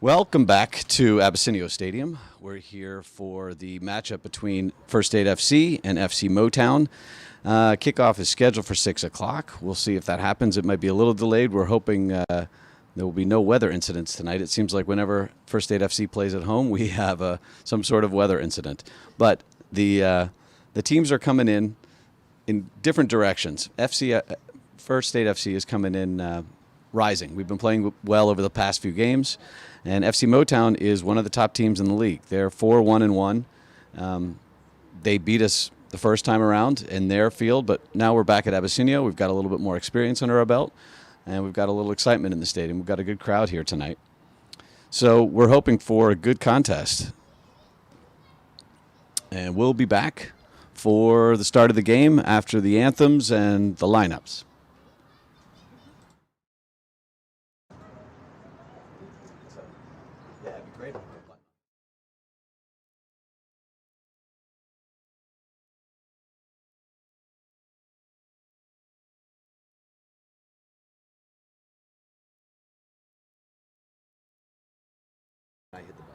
Welcome back to Abessinio Stadium. We're here for the matchup between First State FC and FC Motown. Kickoff is scheduled for 6 o'clock. We'll see if that happens. It might be a little delayed. We're hoping there will be no weather incidents tonight. It seems like whenever First State FC plays at home, we have some sort of weather incident. But the teams are coming in different directions. First State FC is coming in rising. We've been playing well over the past few games, and FC Motown is one of the top teams in the league. They're 4-1-1. They beat us the first time around in their field, but now we're back at Abessinio. We've got a little bit more experience under our belt, and we've got a little excitement in the stadium. We've got a good crowd here tonight. So we're hoping for a good contest. And we'll be back for the start of the game after the anthems and the lineups. Yeah, it'd be great. I hit the button.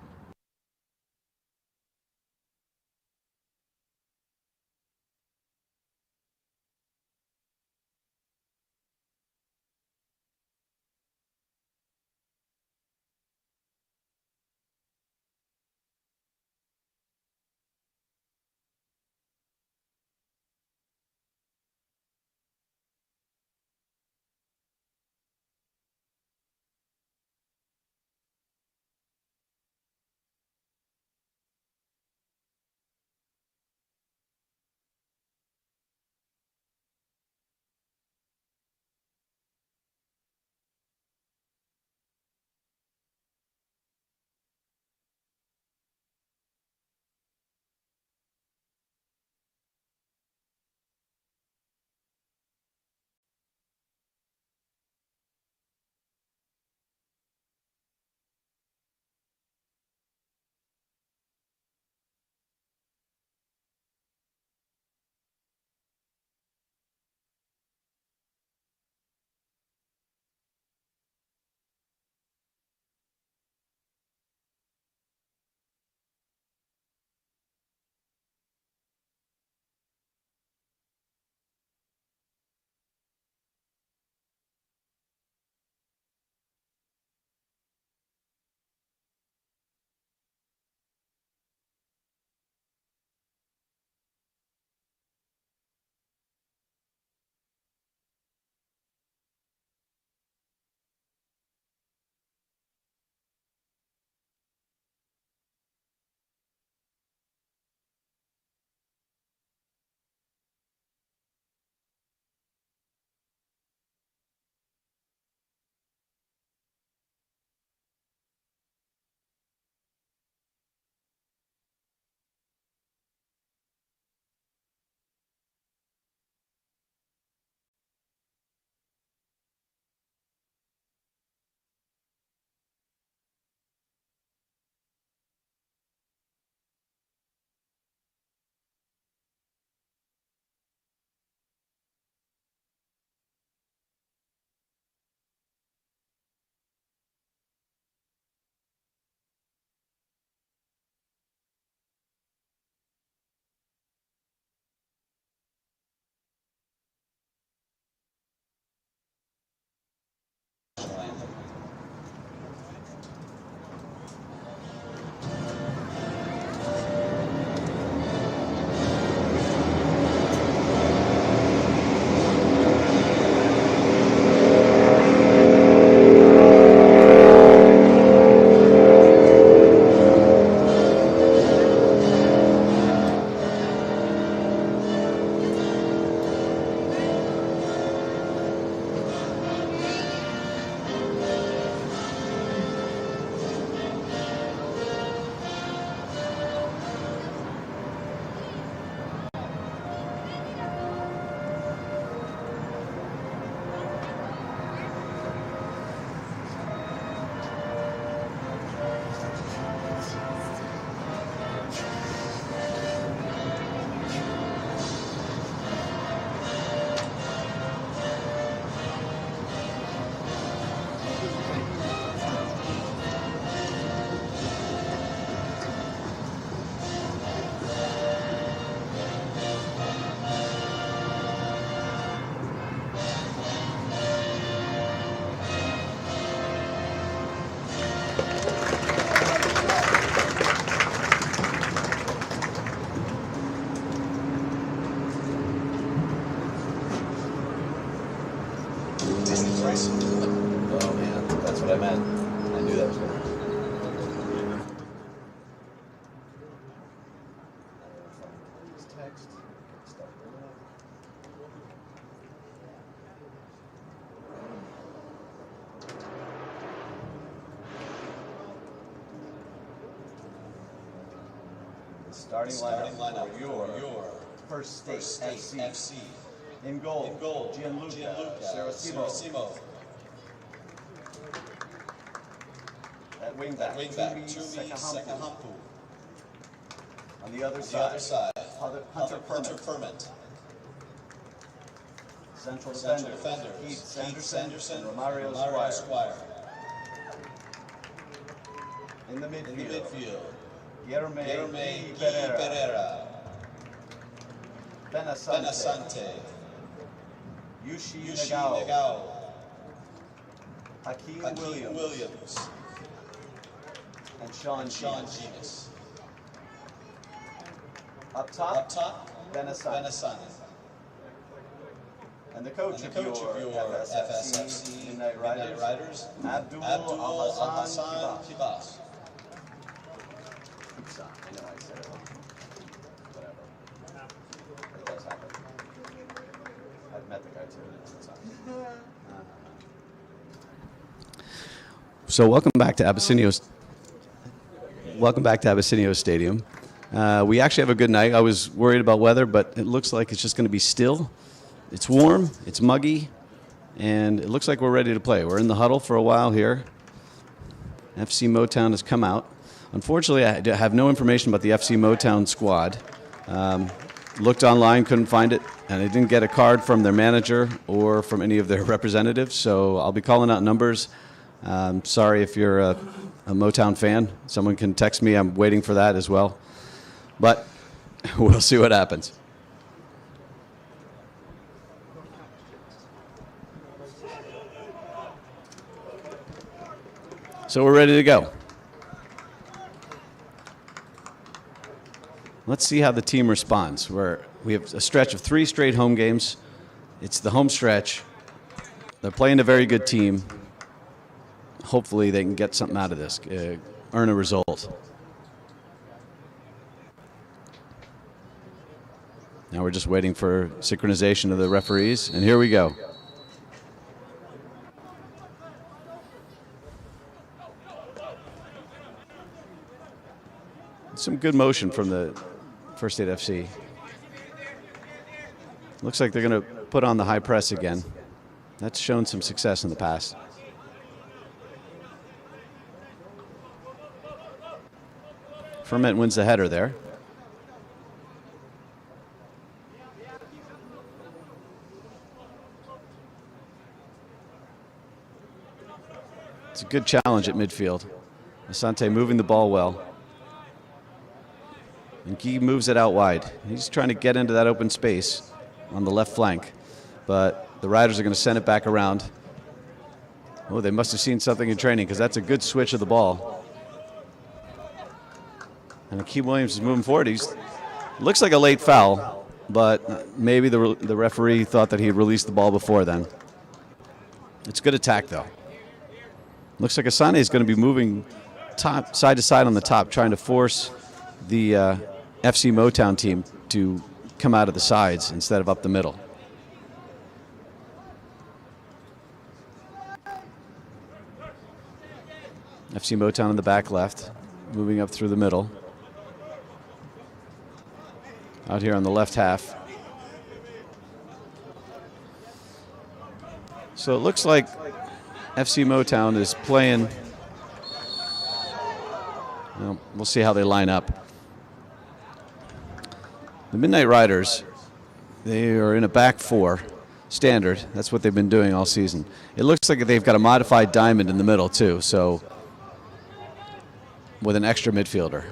Oh man, that's what I meant. I knew that was going to happen. Text. Starting lineup for your First State FC. In goal, Gianluca Saracimo. At wingback, Sekahampu. On the other side, Hunter Permit. Central defender, Keith Sanderson, and Romario Squire. In the midfield, Guilherme Pereira. Benasante. Yushi Nagao. Hakeem Williams. And Sean Genius. Up top, Benasante. And the coach of your FSFC Midnight Riders, Abdul Al-Hassan Kibas. I know I said it wrong. Whatever. It does happen. I've met the guy too. So welcome back to Abessinio. Welcome back to Abessinio Stadium. We actually have a good night. I was worried about weather, but it looks like it's just going to be still. It's warm, it's muggy, and it looks like we're ready to play. We're in the huddle for a while here. FC Motown has come out. Unfortunately, I have no information about the FC Motown squad. Looked online, couldn't find it, and I didn't get a card from their manager or from any of their representatives, so I'll be calling out numbers. Sorry if you're a Motown fan. Someone can text me. I'm waiting for that as well. But we'll see what happens. So we're ready to go. Let's see how the team responds. We have a stretch of 3 straight home games. It's the home stretch. They're playing a very good team. Hopefully they can get something out of this, earn a result. Now we're just waiting for synchronization of the referees, and here we go. Some good motion from the First State FC. Looks like they're going to put on the high press again. That's shown some success in the past. Ferment wins the header there. It's a good challenge at midfield. Asante moving the ball well. And Guy moves it out wide. He's trying to get into that open space on the left flank. But the Riders are going to send it back around. Oh, they must have seen something in training because that's a good switch of the ball. And Akeem Williams is moving forward. Looks like a late foul, but maybe the referee thought that he had released the ball before then. It's good attack, though. Looks like Asane is going to be moving side to side on the top, trying to force the FC Motown team to come out of the sides instead of up the middle. FC Motown in the back left, moving up through the middle. Out here on the left half. So it looks like FC Motown is playing. Well, we'll see how they line up. The Midnight Riders, they are in a back 4 standard. That's what they've been doing all season. It looks like they've got a modified diamond in the middle too, so with an extra midfielder.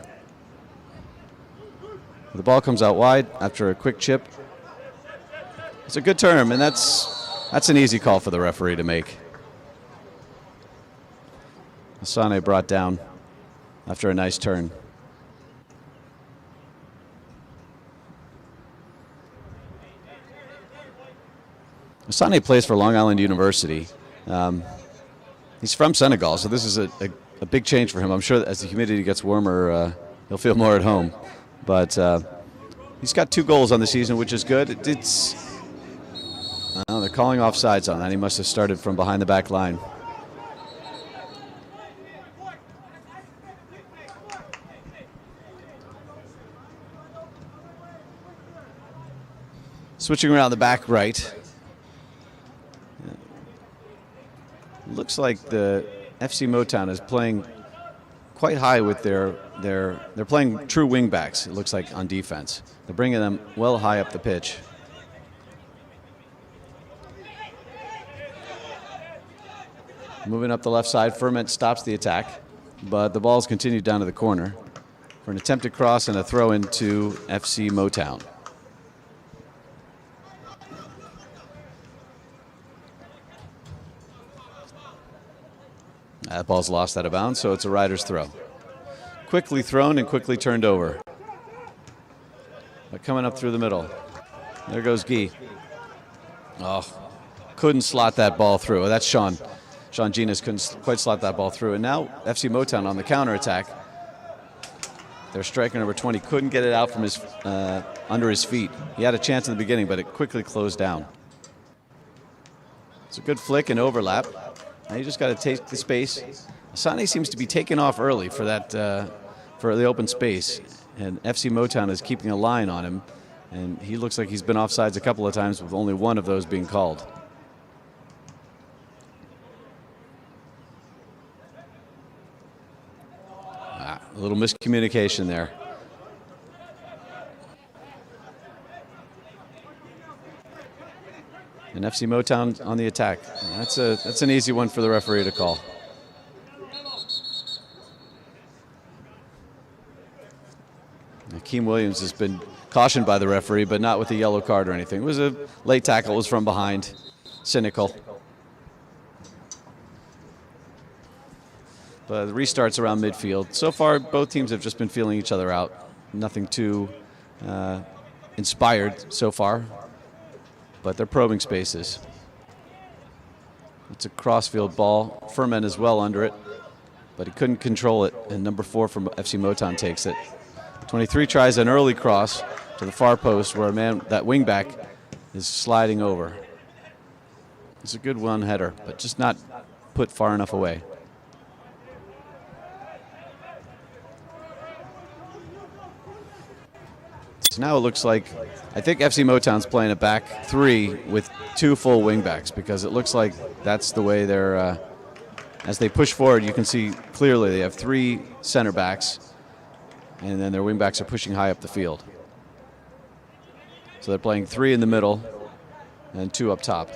The ball comes out wide after a quick chip. It's a good term, and that's an easy call for the referee to make. Asane brought down after a nice turn. Asane plays for Long Island University. He's from Senegal, so this is a big change for him. I'm sure that as the humidity gets warmer, he'll feel more at home. But he's got 2 goals on the season, which is good. They're calling offsides on that. He must have started from behind the back line. Switching around the back right. Looks like the FC Motown is playing quite high with they're playing true wing backs, it looks like, on defense. They're bringing them well high up the pitch. Moving up the left side, Ferment stops the attack, but the ball's continued down to the corner for an attempted cross and a throw into FC Motown. That ball's lost out of bounds, so it's a rider's throw. Quickly thrown and quickly turned over. But coming up through the middle. There goes Guy. Oh, couldn't slot that ball through. Oh, that's Sean. Sean Genus couldn't quite slot that ball through. And now FC Motown on the counterattack. Their striker number 20 couldn't get it out from his under his feet. He had a chance in the beginning, but it quickly closed down. It's a good flick and overlap. Now you just got to take the space. Asani seems to be taking off early for that for the open space, and FC Motown is keeping a line on him, and he looks like he's been offsides a couple of times with only one of those being called. A little miscommunication there. And FC Motown on the attack. That's an easy one for the referee to call. Akeem Williams has been cautioned by the referee, but not with a yellow card or anything. It was a late tackle. It was from behind. Cynical. But the restarts around midfield. So far, both teams have just been feeling each other out. Nothing too inspired so far, but they're probing spaces. It's a crossfield ball. Furman is well under it, but he couldn't control it, and number 4 from FC Motown takes it. 23 tries an early cross to the far post where a man, that wing back, is sliding over. It's a good one header, but just not put far enough away. So now it looks like, I think FC Motown's playing a back 3 with 2 full wing backs, because it looks like that's the way they're, as they push forward, you can see clearly they have 3 center backs, and then their wing backs are pushing high up the field. So they're playing 3 in the middle and 2 up top.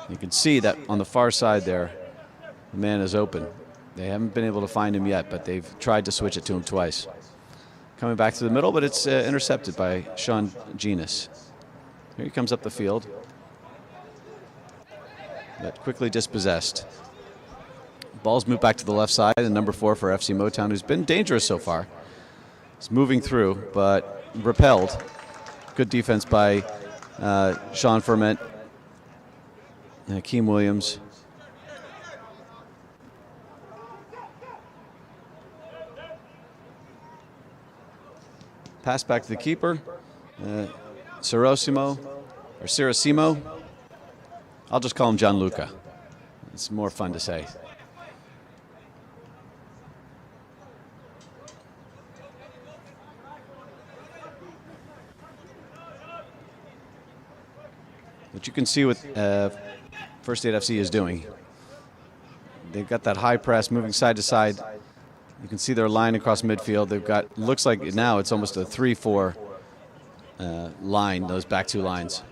You can see that on the far side there, the man is open. They haven't been able to find him yet, but they've tried to switch it to him twice. Coming back to the middle, but it's intercepted by Sean Genus. Here he comes up the field, but quickly dispossessed. Ball's moved back to the left side, and number 4 for FC Motown, who's been dangerous so far. He's moving through, but repelled. Good defense by Sean Ferment and Akeem Williams. Pass back to the keeper, Cirosimo. I'll just call him Gianluca. It's more fun to say. But you can see what First Aid FC is doing. They've got that high press moving side to side. You can see their line across midfield. They've got, looks like now it's almost a 3-4 line, those back 2 lines.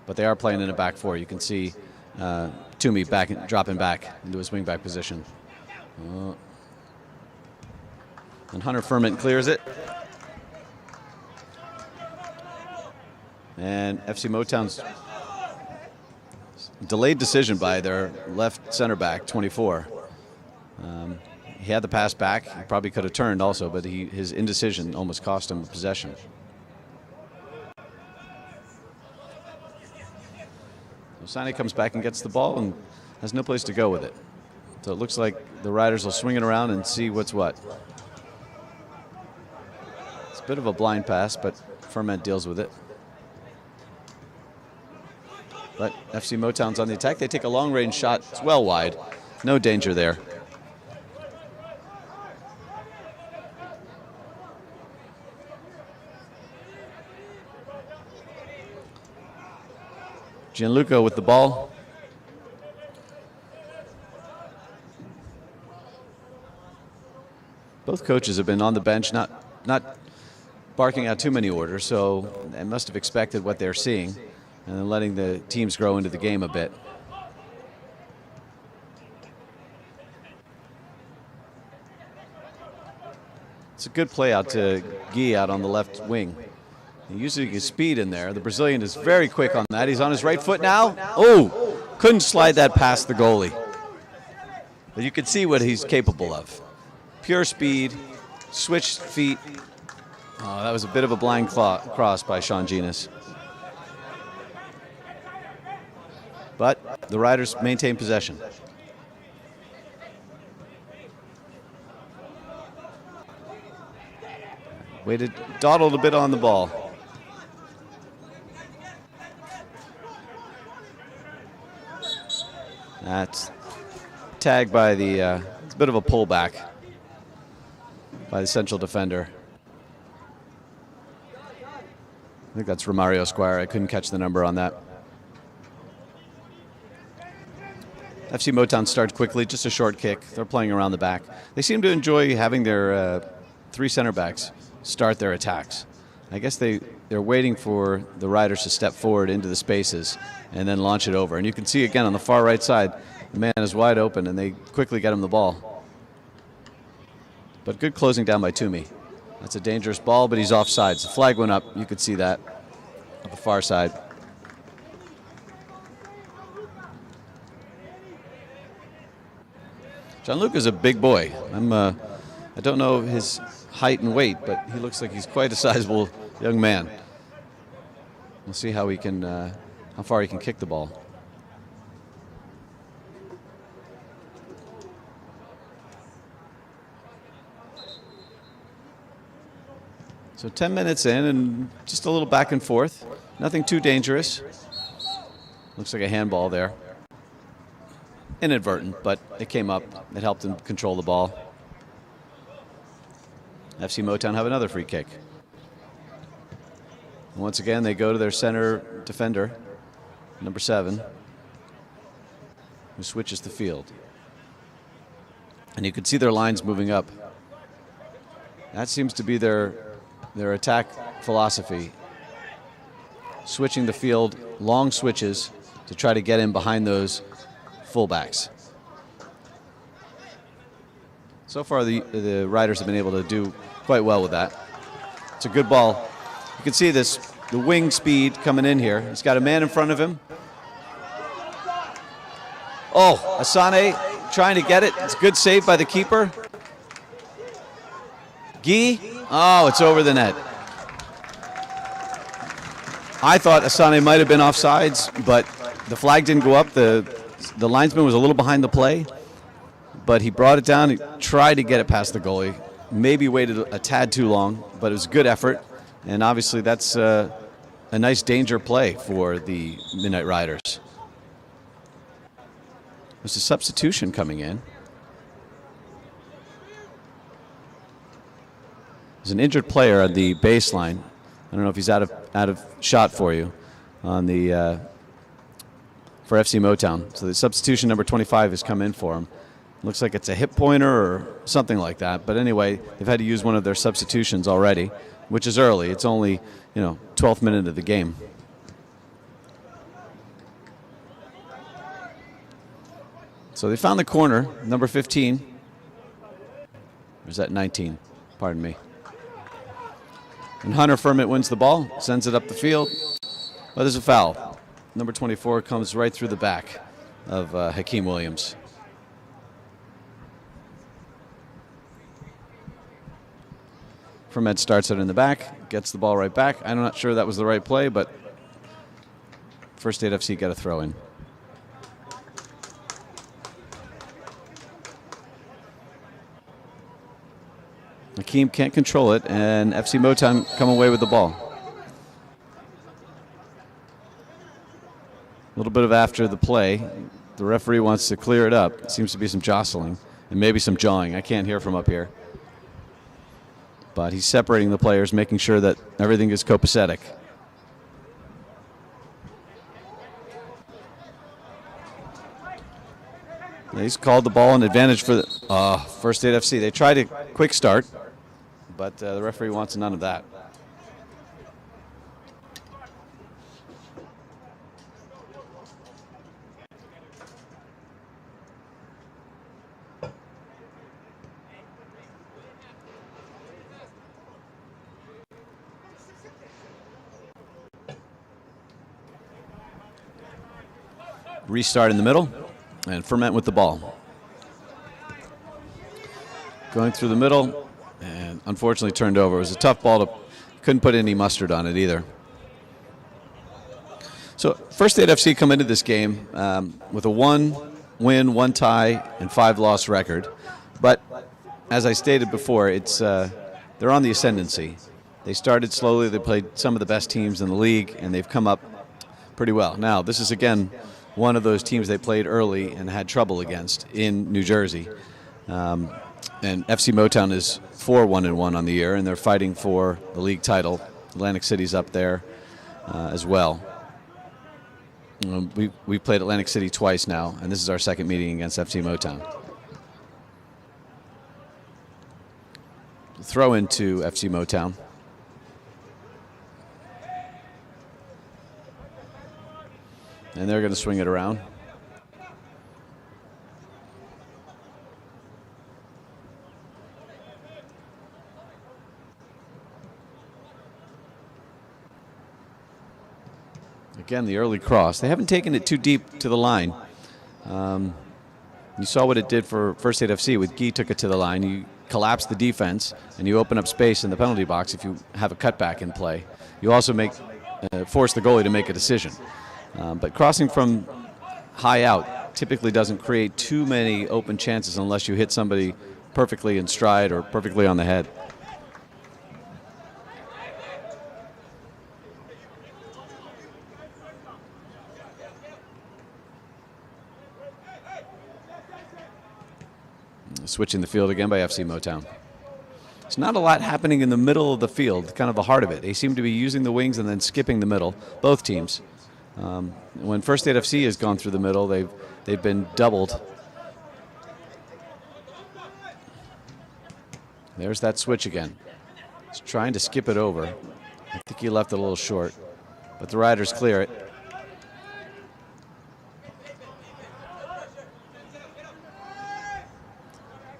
But they are playing in a back 4. You can see Toomey dropping back into his wing back position. And Hunter Ferment clears it. And FC Motown's delayed decision by their left center back, 24. He had the pass back. He probably could have turned also, but his indecision almost cost him possession. Asani comes back and gets the ball and has no place to go with it. So it looks like the Riders will swing it around and see what's what. It's a bit of a blind pass, but Ferment deals with it. But FC Motown's on the attack. They take a long-range shot. It's well wide. No danger there. Gianluca with the ball. Both coaches have been on the bench, not barking out too many orders, so they must have expected what they're seeing and then letting the teams grow into the game a bit. It's a good play out to Guy out on the left wing. He uses his speed in there. The Brazilian is very quick on that. He's on his right foot now. Oh, couldn't slide that past the goalie. But you can see what he's capable of. Pure speed, switched feet. Oh, that was a bit of a blind cross by Sean Genis. But the Riders maintain possession. Waited, dawdled a bit on the ball. That's tagged by the, it's a bit of a pullback by the central defender. I think that's Romario Squire. I couldn't catch the number on that. FC Motown starts quickly, just a short kick. They're playing around the back. They seem to enjoy having their three center backs start their attacks. I guess they're waiting for the Riders to step forward into the spaces and then launch it over. And you can see again on the far right side, the man is wide open and they quickly get him the ball. But good closing down by Toomey. That's a dangerous ball, but he's offsides. The flag went up. You could see that on the far side. Gianluca's a big boy. I don't know his height and weight, but he looks like he's quite a sizable young man. We'll see how how far he can kick the ball. So 10 minutes in and just a little back and forth. Nothing too dangerous. Looks like a handball there. Inadvertent, but it came up. It helped him control the ball. FC Motown have another free kick. And once again, they go to their center defender, number 7, who switches the field. And you can see their lines moving up. That seems to be their attack philosophy. Switching the field, long switches to try to get in behind those fullbacks. So far, the Riders have been able to do quite well with that. It's a good ball. You can see the wing speed coming in here. He's got a man in front of him. Oh, Asane trying to get it. It's a good save by the keeper. Guy. Oh, it's over the net. I thought Asane might have been offsides, but the flag didn't go up. The linesman was a little behind the play, but he brought it down. He tried to get it past the goalie. Maybe waited a tad too long, but it was a good effort. And obviously that's a nice danger play for the Midnight Riders. There's a substitution coming in. There's an injured player on the baseline. I don't know if he's out of shot for you on the for FC Motown. So the substitution number 25 has come in for him. Looks like it's a hip pointer or something like that. But anyway, they've had to use one of their substitutions already, which is early. It's only, 12th minute of the game. So they found the corner, number 15. Or is that 19? Pardon me. And Hunter Ferment wins the ball, sends it up the field. But there's a foul. Number 24 comes right through the back of Hakeem Williams. Ferment starts it in the back, gets the ball right back. I'm not sure that was the right play, but First State FC got a throw in. Hakeem can't control it, and FC Motown come away with the ball. A little bit of after the play. The referee wants to clear it up. Seems to be some jostling and maybe some jawing. I can't hear from up here. But he's separating the players, making sure that everything is copacetic. He's called the ball an advantage for the First State FC. They tried a quick start, but the referee wants none of that. Restart in the middle, and Ferment with the ball. Going through the middle, and unfortunately turned over. It was a tough ball to, couldn't put any mustard on it either. So First State FC come into this game with a 1-win, 1-tie, and 5-loss record. But as I stated before, it's they're on the ascendancy. They started slowly. They played some of the best teams in the league, and they've come up pretty well. Now, this is, again, one of those teams they played early and had trouble against in New Jersey. And FC Motown is 4-1-1 on the year, and they're fighting for the league title. Atlantic City's up there as well. We've played Atlantic City twice now, and this is our second meeting against FC Motown. Throw into FC Motown. And they're going to swing it around. Again, the early cross. They haven't taken it too deep to the line. You saw what it did for First State FC with Guy took it to the line. You collapse the defense, and you open up space in the penalty box if you have a cutback in play. You also force the goalie to make a decision. But crossing from high out typically doesn't create too many open chances unless you hit somebody perfectly in stride or perfectly on the head. Switching the field again by FC Motown. There's not a lot happening in the middle of the field, kind of the heart of it. They seem to be using the wings and then skipping the middle, both teams. When First State FC has gone through the middle, they've been doubled. There's that switch again. He's trying to skip it over. I think he left it a little short, but the Riders clear it.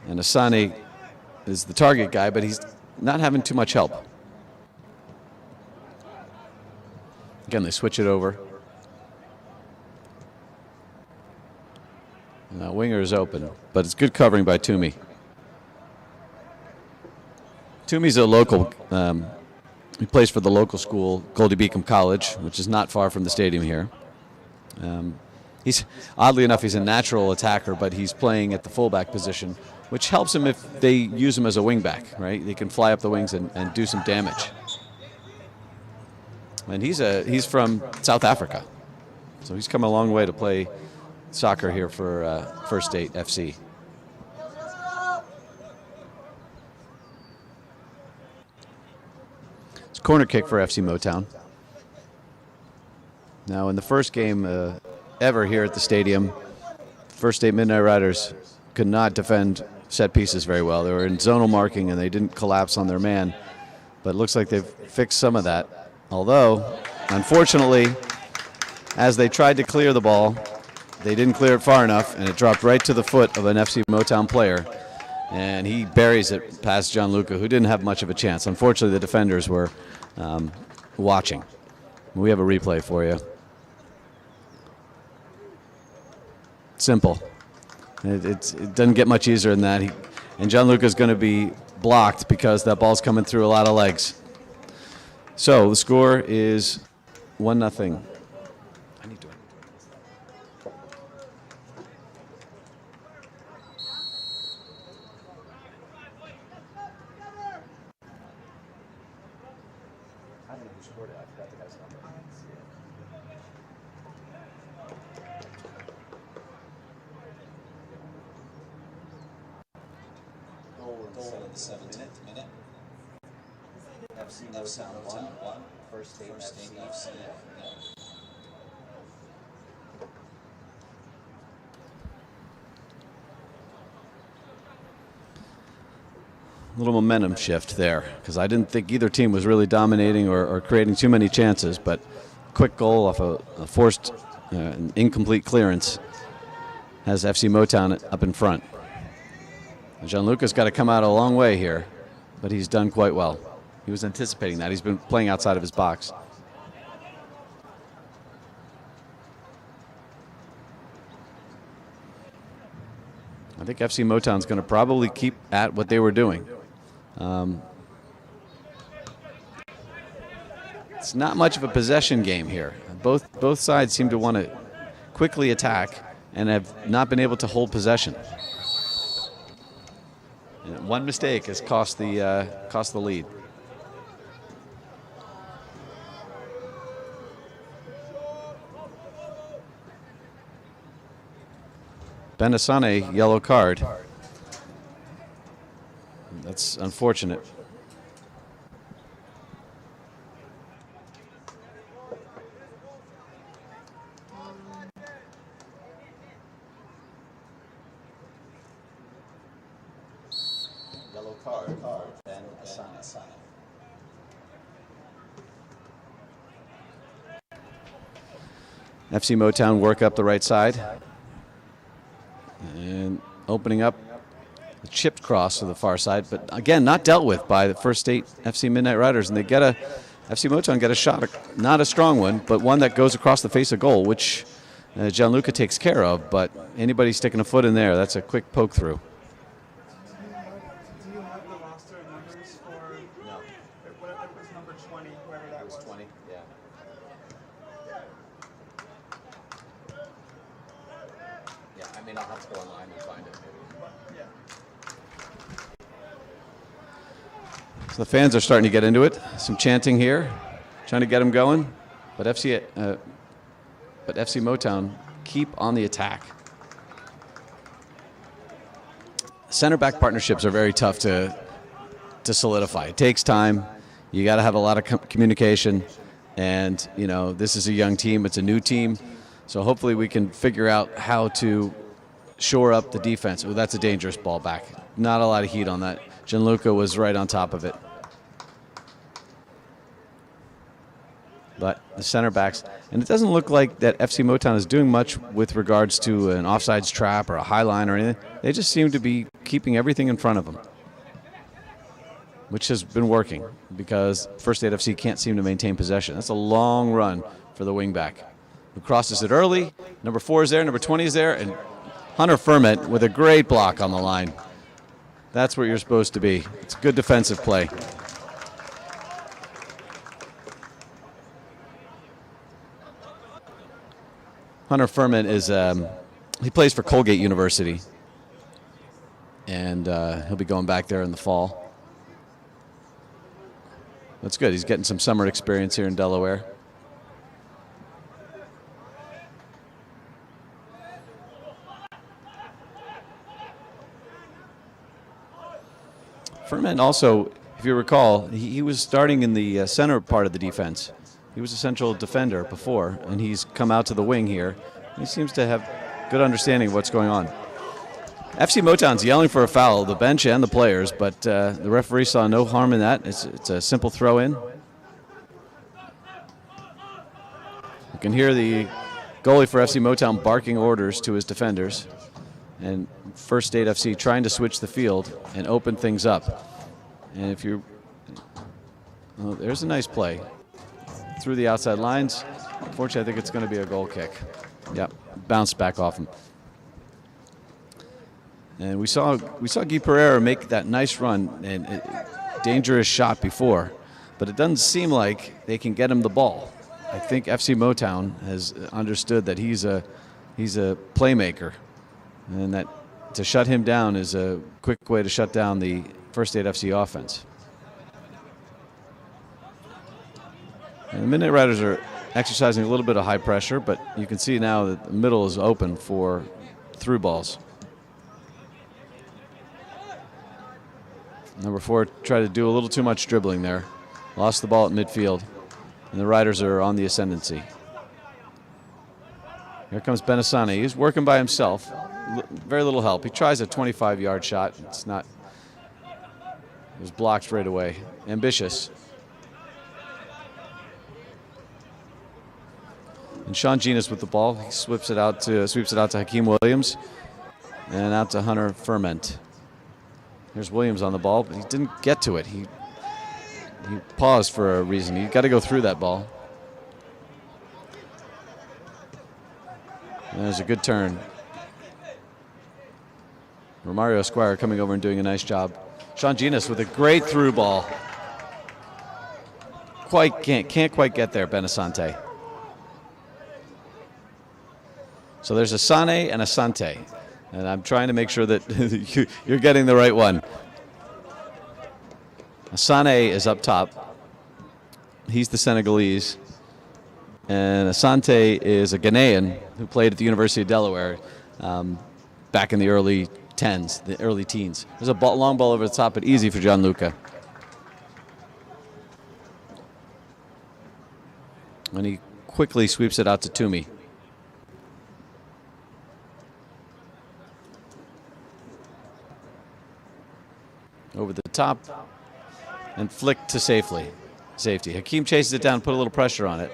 And Asani is the target guy, but he's not having too much help. Again, they switch it over. Now winger is open, but it's good covering by Toomey. Toomey's a local. He plays for the local school, Goldie Beacom College, which is not far from the stadium here. He's oddly enough, he's a natural attacker, but he's playing at the fullback position, which helps him if they use him as a wingback, right? He can fly up the wings and do some damage. And he's from South Africa, so he's come a long way to play soccer here for First State FC. It's a corner kick for FC Motown. Now, in the first game ever here at the stadium, First State Midnight Riders could not defend set pieces very well. They were in zonal marking and they didn't collapse on their man, but it looks like they've fixed some of that. Although, unfortunately, as they tried to clear the ball, they didn't clear it far enough, and it dropped right to the foot of an FC Motown player, and he buries it past Gianluca, who didn't have much of a chance. Unfortunately, the defenders were watching. We have a replay for you. Simple. It doesn't get much easier than that. And Gianluca's going to be blocked because that ball's coming through a lot of legs. So the score is 1-0. who scored it. I forgot the guy's number. Goal in the 17th minute. FC Motown 1, First State FC. A little momentum shift there, because I didn't think either team was really dominating or creating too many chances, but quick goal off a forced an incomplete clearance has FC Motown up in front. Gianluca's got to come out a long way here, but he's done quite well. He was anticipating that. He's been playing outside of his box. I think FC Motown's going to probably keep at what they were doing. It's not much of a possession game here. Both sides seem to want to quickly attack and have not been able to hold possession. And one mistake has cost the lead. Benasane, yellow card. That's unfortunate. Yellow card, Ben Asane. FC Motown work up the right side. And opening up the chipped cross to the far side, but again, not dealt with by the First State FC Midnight Riders. And they get FC Motown get a shot, not a strong one, but one that goes across the face of goal, which Gianluca takes care of. But anybody sticking a foot in there, that's a quick poke through. Do you have the roster numbers for? No. It was number 20, whoever that was. 20, yeah. Yeah, I mean, I'll have to go online and find it, maybe. Yeah. So the fans are starting to get into it. Some chanting here, trying to get them going. But FC Motown keep on the attack. Center back partnerships are very tough to solidify. It takes time. You got to have a lot of communication. And, you know, this is a young team. It's a new team. So hopefully we can figure out how to shore up the defense. Oh, that's a dangerous ball back. Not a lot of heat on that. Gianluca was right on top of it. But the center backs, and it doesn't look like that FC Motown is doing much with regards to an offsides trap or a high line or anything. They just seem to be keeping everything in front of them, which has been working because First State FC can't seem to maintain possession. That's a long run for the wingback, who crosses it early. Number 4 is there, number 20 is there, and Hunter Ferment with a great block on the line. That's where you're supposed to be. It's good defensive play. Hunter Ferment is, he plays for Colgate University, and he'll be going back there in the fall. That's good. He's getting some summer experience here in Delaware. Ferment also, if you recall, he was starting in the center part of the defense. He was a central defender before, and he's come out to the wing here. He seems to have good understanding of what's going on. FC Motown's yelling for a foul, the bench and the players, but the referee saw no harm in that. It's a simple throw in. You can hear the goalie for FC Motown barking orders to his defenders, and First State FC trying to switch the field and open things up. And if you, oh, there's a nice play through the outside lines. Unfortunately, I think it's going to be a goal kick. Yep, bounced back off him. And we saw Guy Pereira make that nice run and dangerous shot before, but it doesn't seem like they can get him the ball. I think FC Motown has understood that he's a playmaker, and that to shut him down is a quick way to shut down the First State FC offense. And the Midnight Riders are exercising a little bit of high pressure, but you can see now that the middle is open for through balls. Number 4 tried to do a little too much dribbling there. Lost the ball at midfield, and the Riders are on the ascendancy. Here comes Benessani. He's working by himself. Very little help. He tries a 25-yard shot. It's not. It was blocked right away. Ambitious. And Sean Genis with the ball. He sweeps it out to Hakeem Williams and out to Hunter Ferment. There's Williams on the ball, but he didn't get to it. He paused for a reason. He got to go through that ball. And there's a good turn. Romario Esquire coming over and doing a nice job. Sean Genis with a great through ball. Can't quite get there, Benessante. So there's a Sane and a Sante. And I'm trying to make sure that you're getting the right one. Asane is up top. He's the Senegalese. And Asante is a Ghanaian who played at the University of Delaware back in the early teens. There's a long ball over the top, but easy for Gianluca. And he quickly sweeps it out to Toomey. Over the top and flicked to safety. Hakeem chases it down, put a little pressure on it.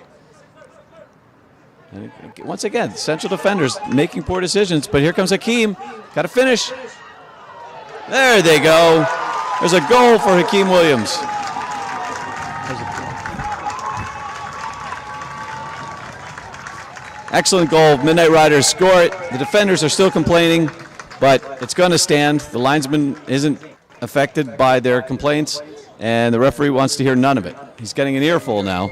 And once again, central defenders making poor decisions, but here comes Hakeem. Got to finish. There they go. There's a goal for Hakeem Williams. Excellent goal. Midnight Riders score it. The defenders are still complaining, but it's going to stand. The linesman isn't affected by their complaints, and the referee wants to hear none of it. He's getting an earful now.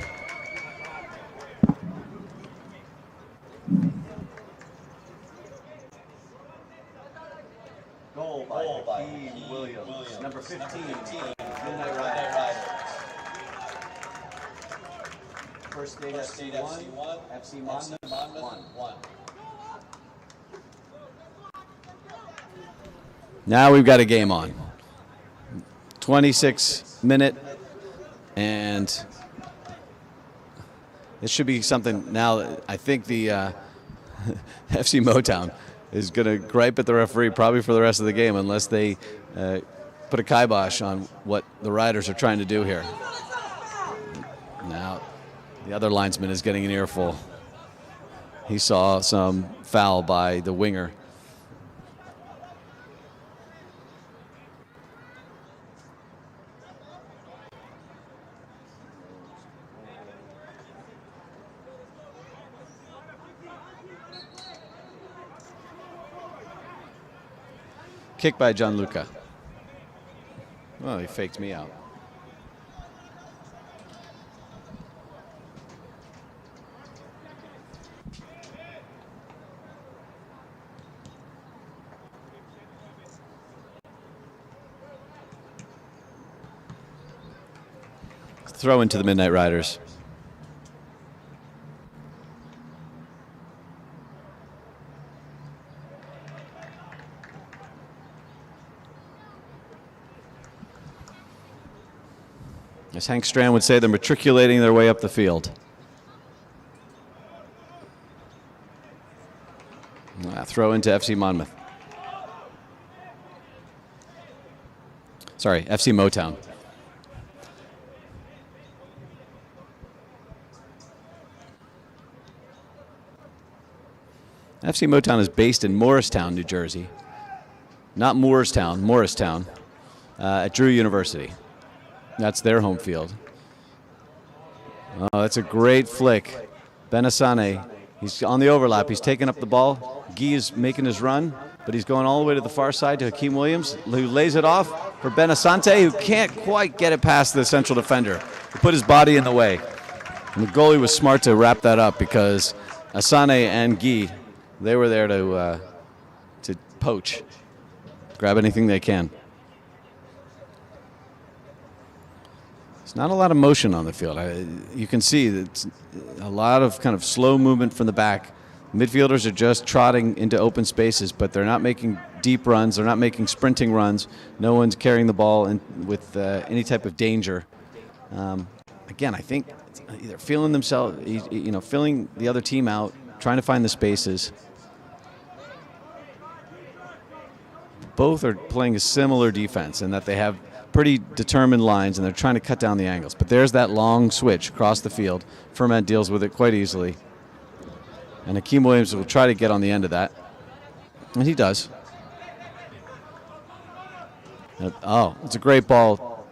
Goal by Hakeem Williams, number 15, Midnight Riders. First State FC 1, FC Monmouth 1. Now we've got a game on. 26-minute, and this should be something now. I think the FC Motown is going to gripe at the referee probably for the rest of the game unless they put a kibosh on what the Riders are trying to do here. Now the other linesman is getting an earful. He saw some foul by the winger. Kick by Gianluca. Well, he faked me out. Throw into the Midnight Riders. As Hank Strand would say, they're matriculating their way up the field. Throw into FC Monmouth. Sorry, FC Motown. FC Motown is based in Morristown, New Jersey. Not Moorestown, Morristown, at Drew University. That's their home field. Oh, that's a great flick. Benessani, he's on the overlap. He's taking up the ball. Guy is making his run, but he's going all the way to the far side to Hakeem Williams, who lays it off for Benessante, who can't quite get it past the central defender. He put his body in the way. And the goalie was smart to wrap that up because Asane and Guy, they were there to poach, grab anything they can. There's not a lot of motion on the field. You can see that it's a lot of kind of slow movement from the back. Midfielders are just trotting into open spaces, but they're not making deep runs. They're not making sprinting runs. No one's carrying the ball with any type of danger. Again, I think it's either feeling themselves, feeling the other team out, trying to find the spaces. Both are playing a similar defense in that they have pretty determined lines, and they're trying to cut down the angles. But there's that long switch across the field. Ferment deals with it quite easily. And Hakeem Williams will try to get on the end of that. And he does. Oh, it's a great ball.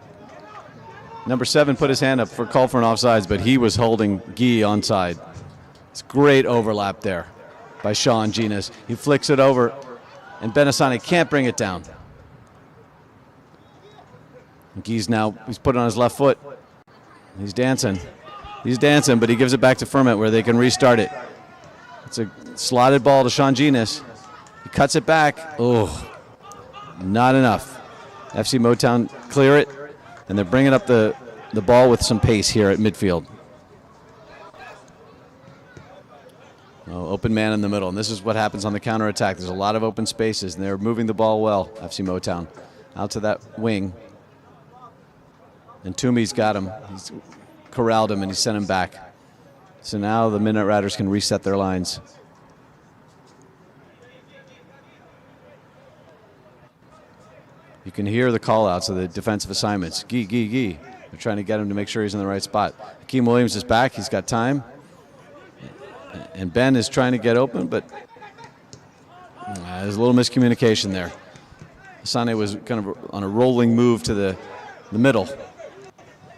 Number 7 put his hand up for call for an offsides, but he was holding Guy onside. It's great overlap there by Sean Genis. He flicks it over, and Benasani can't bring it down. He's put it on his left foot. He's dancing. But he gives it back to Ferment where they can restart it. It's a slotted ball to Sean Genis. He cuts it back. Oh, not enough. FC Motown clear it, and they're bringing up the ball with some pace here at midfield. Oh, open man in the middle, and this is what happens on the counterattack. There's a lot of open spaces, and they're moving the ball well, FC Motown. Out to that wing. And Toomey's got him. He's corralled him, and he sent him back. So now the Midnight Riders can reset their lines. You can hear the call-outs of the defensive assignments. Gee. They're trying to get him to make sure he's in the right spot. Hakeem Williams is back. He's got time. And Ben is trying to get open, but there's a little miscommunication there. Sane was kind of on a rolling move to the middle,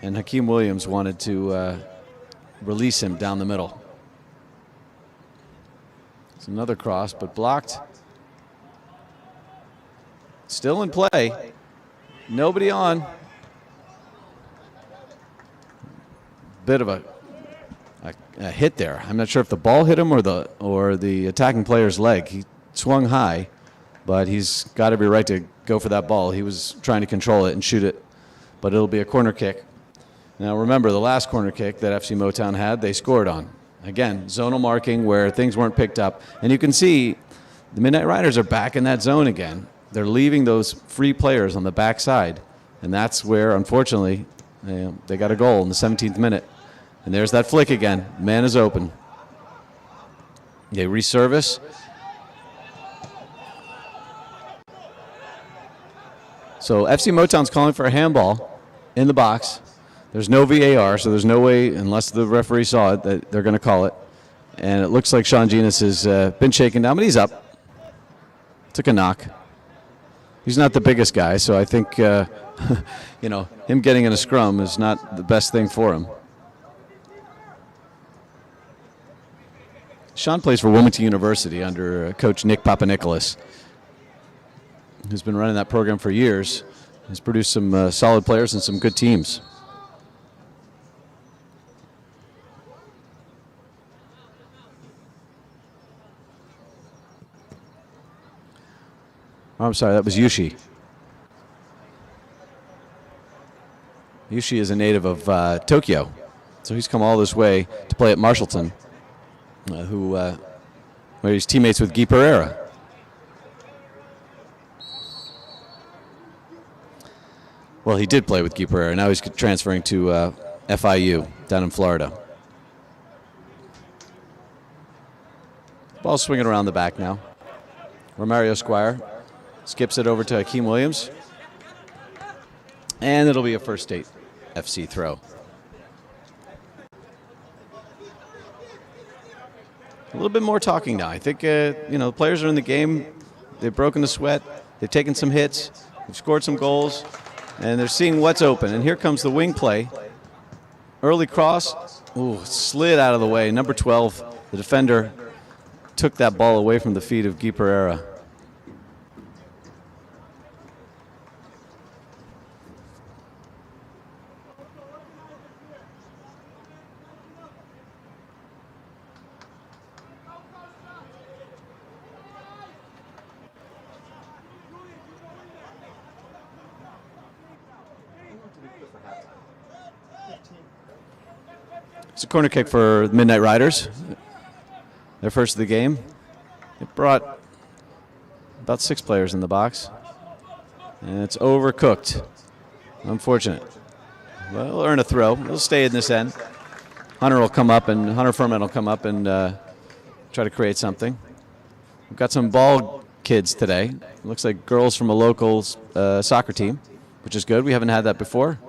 and Hakeem Williams wanted to release him down the middle. It's another cross, but blocked. Still in play. Nobody on. Bit of a hit there. I'm not sure if the ball hit him or the attacking player's leg. He swung high, but he's got every right to go for that ball. He was trying to control it and shoot it, but it'll be a corner kick. Now remember, the last corner kick that FC Motown had, they scored on. Again, zonal marking where things weren't picked up. And you can see the Midnight Riders are back in that zone again. They're leaving those free players on the backside, and that's where, unfortunately, they got a goal in the 17th minute. And there's that flick again. Man is open. They reservice. So FC Motown's calling for a handball in the box. There's no VAR, so there's no way, unless the referee saw it, that they're going to call it. And it looks like Sean Genis has been shaken down, but he's up. Took a knock. He's not the biggest guy, so I think him getting in a scrum is not the best thing for him. Sean plays for Wilmington University under Coach Nick Papanikolas, who's been running that program for years. He's produced some solid players and some good teams. Oh, I'm sorry, that was Yushi. Yushi is a native of Tokyo, so he's come all this way to play at Marshallton, where he's teammates with Guy Pereira. Well, he did play with Guy Pereira. Now he's transferring to FIU down in Florida. Ball swinging around the back now. Romario Squire skips it over to Hakeem Williams. And it'll be a First State FC throw. A little bit more talking now. I think, the players are in the game. They've broken the sweat. They've taken some hits. They've scored some goals. And they're seeing what's open. And here comes the wing play. Early cross. Ooh, slid out of the way. Number 12, the defender, took that ball away from the feet of Guy Pereira. 15. It's a corner kick for the Midnight Riders. Their first of the game. It brought about 6 players in the box. And it's overcooked. Unfortunate. Well, we'll earn a throw. We'll stay in this end. Hunter Furman will come up and try to create something. We've got some ball kids today. It looks like girls from a local soccer team, which is good. We haven't had that before.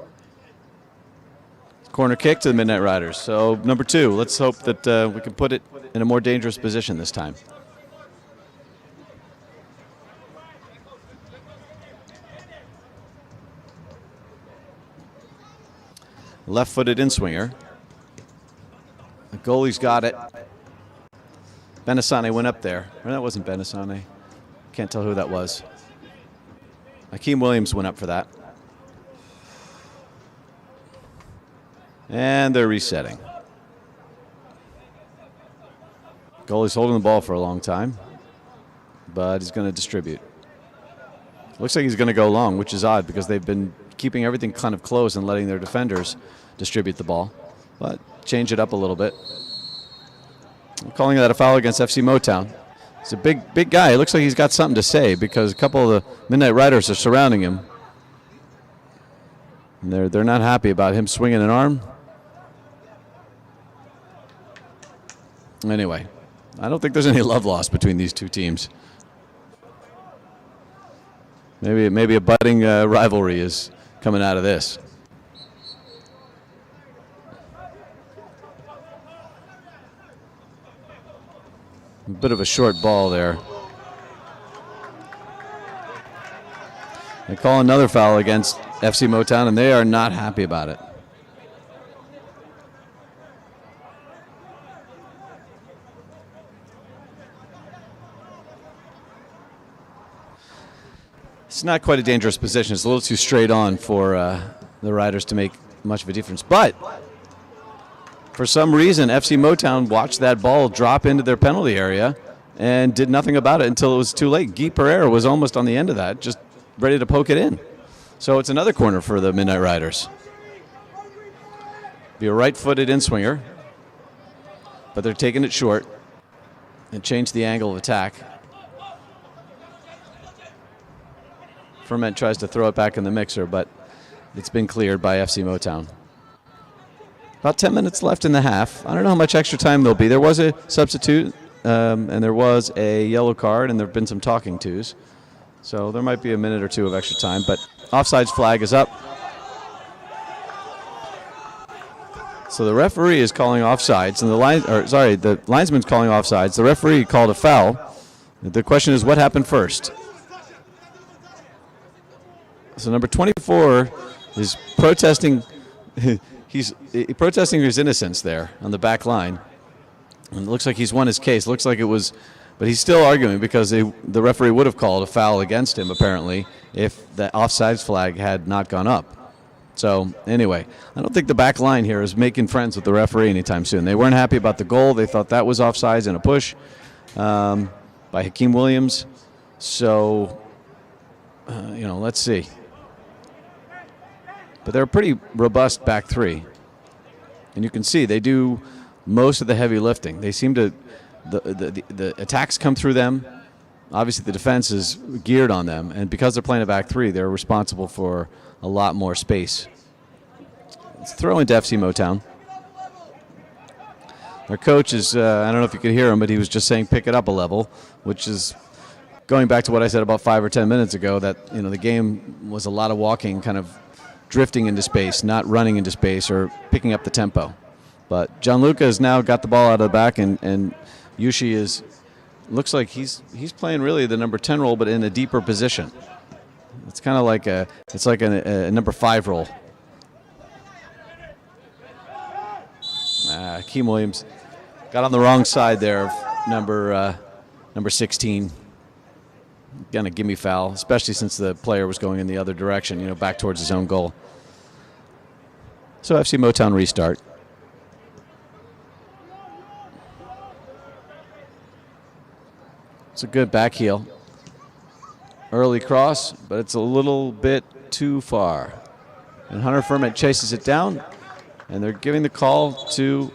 Corner kick to the Midnight Riders. So number 2, let's hope that we can put it in a more dangerous position this time. Left-footed in-swinger. The goalie's got it. Benassane went up there. Or that wasn't Benassane. Can't tell who that was. Hakeem Williams went up for that. And they're resetting. Goalie's holding the ball for a long time, but he's going to distribute. Looks like he's going to go long, which is odd because they've been keeping everything kind of close and letting their defenders distribute the ball. But change it up a little bit. I'm calling that a foul against FC Motown. He's a big guy. It looks like he's got something to say because a couple of the Midnight Riders are surrounding him. And they're not happy about him swinging an arm. Anyway, I don't think there's any love lost between these two teams. Maybe a budding rivalry is coming out of this. A bit of a short ball there. They call another foul against FC Motown, and they are not happy about it. It's not quite a dangerous position. It's a little too straight on for the Riders to make much of a difference. But for some reason, FC Motown watched that ball drop into their penalty area and did nothing about it until it was too late. Guy Pereira was almost on the end of that, just ready to poke it in. So it's another corner for the Midnight Riders. Be a right-footed in-swinger, but they're taking it short and change the angle of attack. Ferment tries to throw it back in the mixer, but it's been cleared by FC Motown. About 10 minutes left in the half. I don't know how much extra time there'll be. There was a substitute, and there was a yellow card, and there have been some talking tos. So there might be a minute or two of extra time, but offsides flag is up. So the referee is calling offsides, and the linesman's calling offsides. The referee called a foul. The question is, what happened first? So number 24 is protesting. He's protesting his innocence there on the back line. And it looks like he's won his case. Looks like it was, but he's still arguing because the referee would have called a foul against him, apparently, if the offsides flag had not gone up. So anyway, I don't think the back line here is making friends with the referee anytime soon. They weren't happy about the goal. They thought that was offsides and a push by Hakeem Williams. So, let's see. But they're a pretty robust back three. And you can see they do most of the heavy lifting. They seem to, the attacks come through them. Obviously the defense is geared on them. And because they're playing a back three, they're responsible for a lot more space. Let's throw into FC Motown. Their coach is, I don't know if you could hear him, but he was just saying pick it up a level, which is going back to what I said about 5 or 10 minutes ago, that the game was a lot of walking, kind of drifting into space, not running into space or picking up the tempo. But Gianluca has now got the ball out of the back, and Yushi looks like he's playing really the number 10 role, but in a deeper position. It's kind of like a number 5 role. Hakeem Williams got on the wrong side there of number 16. Gonna give me foul, especially since the player was going in the other direction, back towards his own goal. So FC Motown restart. It's a good back heel. Early cross, but it's a little bit too far. And Hunter Ferment chases it down. And they're giving the call to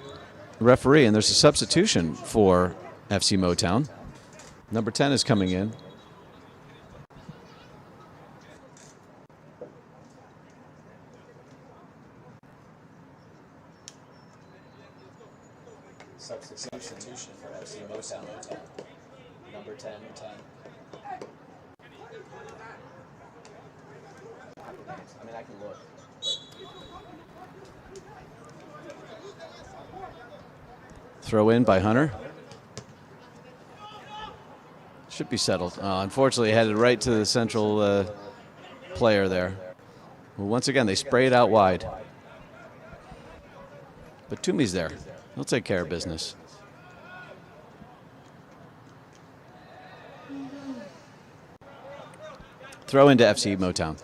the referee, and there's a substitution for FC Motown. Number 10 is coming in. Substitution for FC Motown. Number 10. I mean, I can look. Throw in by Hunter. Should be settled. Unfortunately, headed right to the central player there. Well, once again, they spray it out wide. But Toomey's there. He'll take care of business. Throw into FC Motown.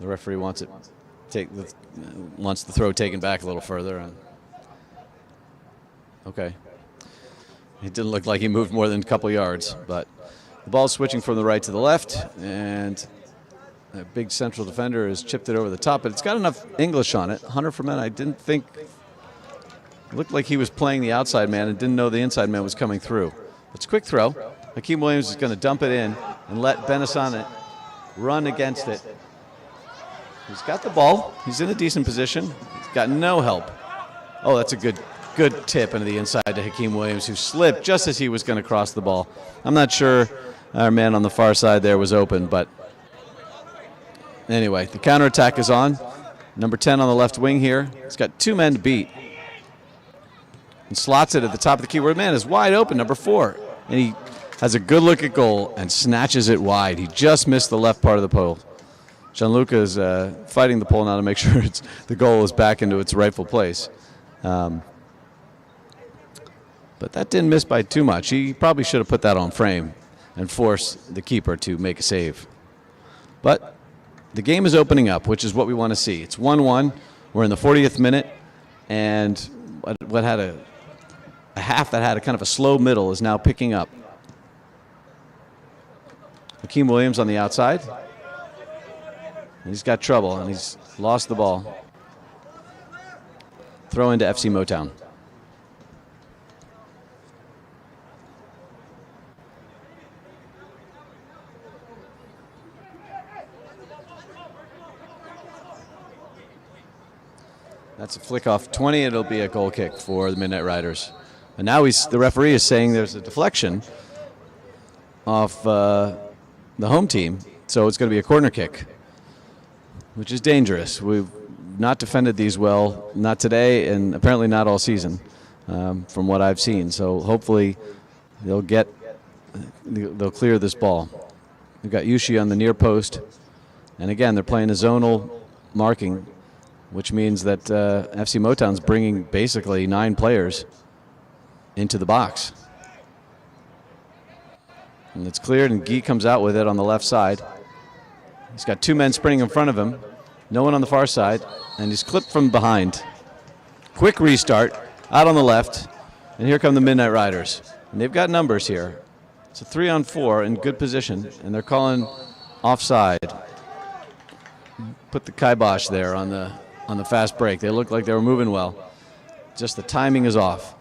The referee wants the throw taken back a little further. And okay. It didn't look like he moved more than a couple yards, but the ball's switching from the right to the left, and a big central defender has chipped it over the top, but it's got enough English on it. Hunter Ferment, I didn't think, looked like he was playing the outside man and didn't know the inside man was coming through. It's a quick throw. Hakeem Williams is going to dump it in and let Benassane run against it. He's got the ball. He's in a decent position. He's got no help. Oh, that's a good tip into the inside to Hakeem Williams, who slipped just as he was going to cross the ball. I'm not sure our man on the far side there was open, but anyway, the counterattack is on. Number 10 on the left wing here. He's got two men to beat. And slots it at the top of the key where the man is wide open, number 4. And he has a good look at goal and snatches it wide. He just missed the left part of the pole. Gianluca is fighting the pole now to make sure the goal is back into its rightful place. But that didn't miss by too much. He probably should have put that on frame and forced the keeper to make a save. But the game is opening up, which is what we want to see. It's 1-1. We're in the 40th minute, and what had a half that had a kind of a slow middle is now picking up. Hakeem Williams on the outside. He's got trouble, and he's lost the ball. Throw into FC Motown. That's a flick off 20. It'll be a goal kick for the Midnight Riders. And now the referee is saying there's a deflection off the home team, so it's going to be a corner kick, which is dangerous. We've not defended these well, not today, and apparently not all season, from what I've seen. So hopefully they'll clear this ball. We've got Yushi on the near post, and again they're playing a zonal marking, which means that FC Motown's bringing basically 9 players into the box. And it's cleared, and Guy comes out with it on the left side. He's got 2 men sprinting in front of him, no one on the far side, and he's clipped from behind. Quick restart, out on the left, and here come the Midnight Riders. And they've got numbers here. It's a 3-on-4 in good position, and they're calling offside. Put the kibosh there on the fast break. They looked like they were moving well. Just the timing is off.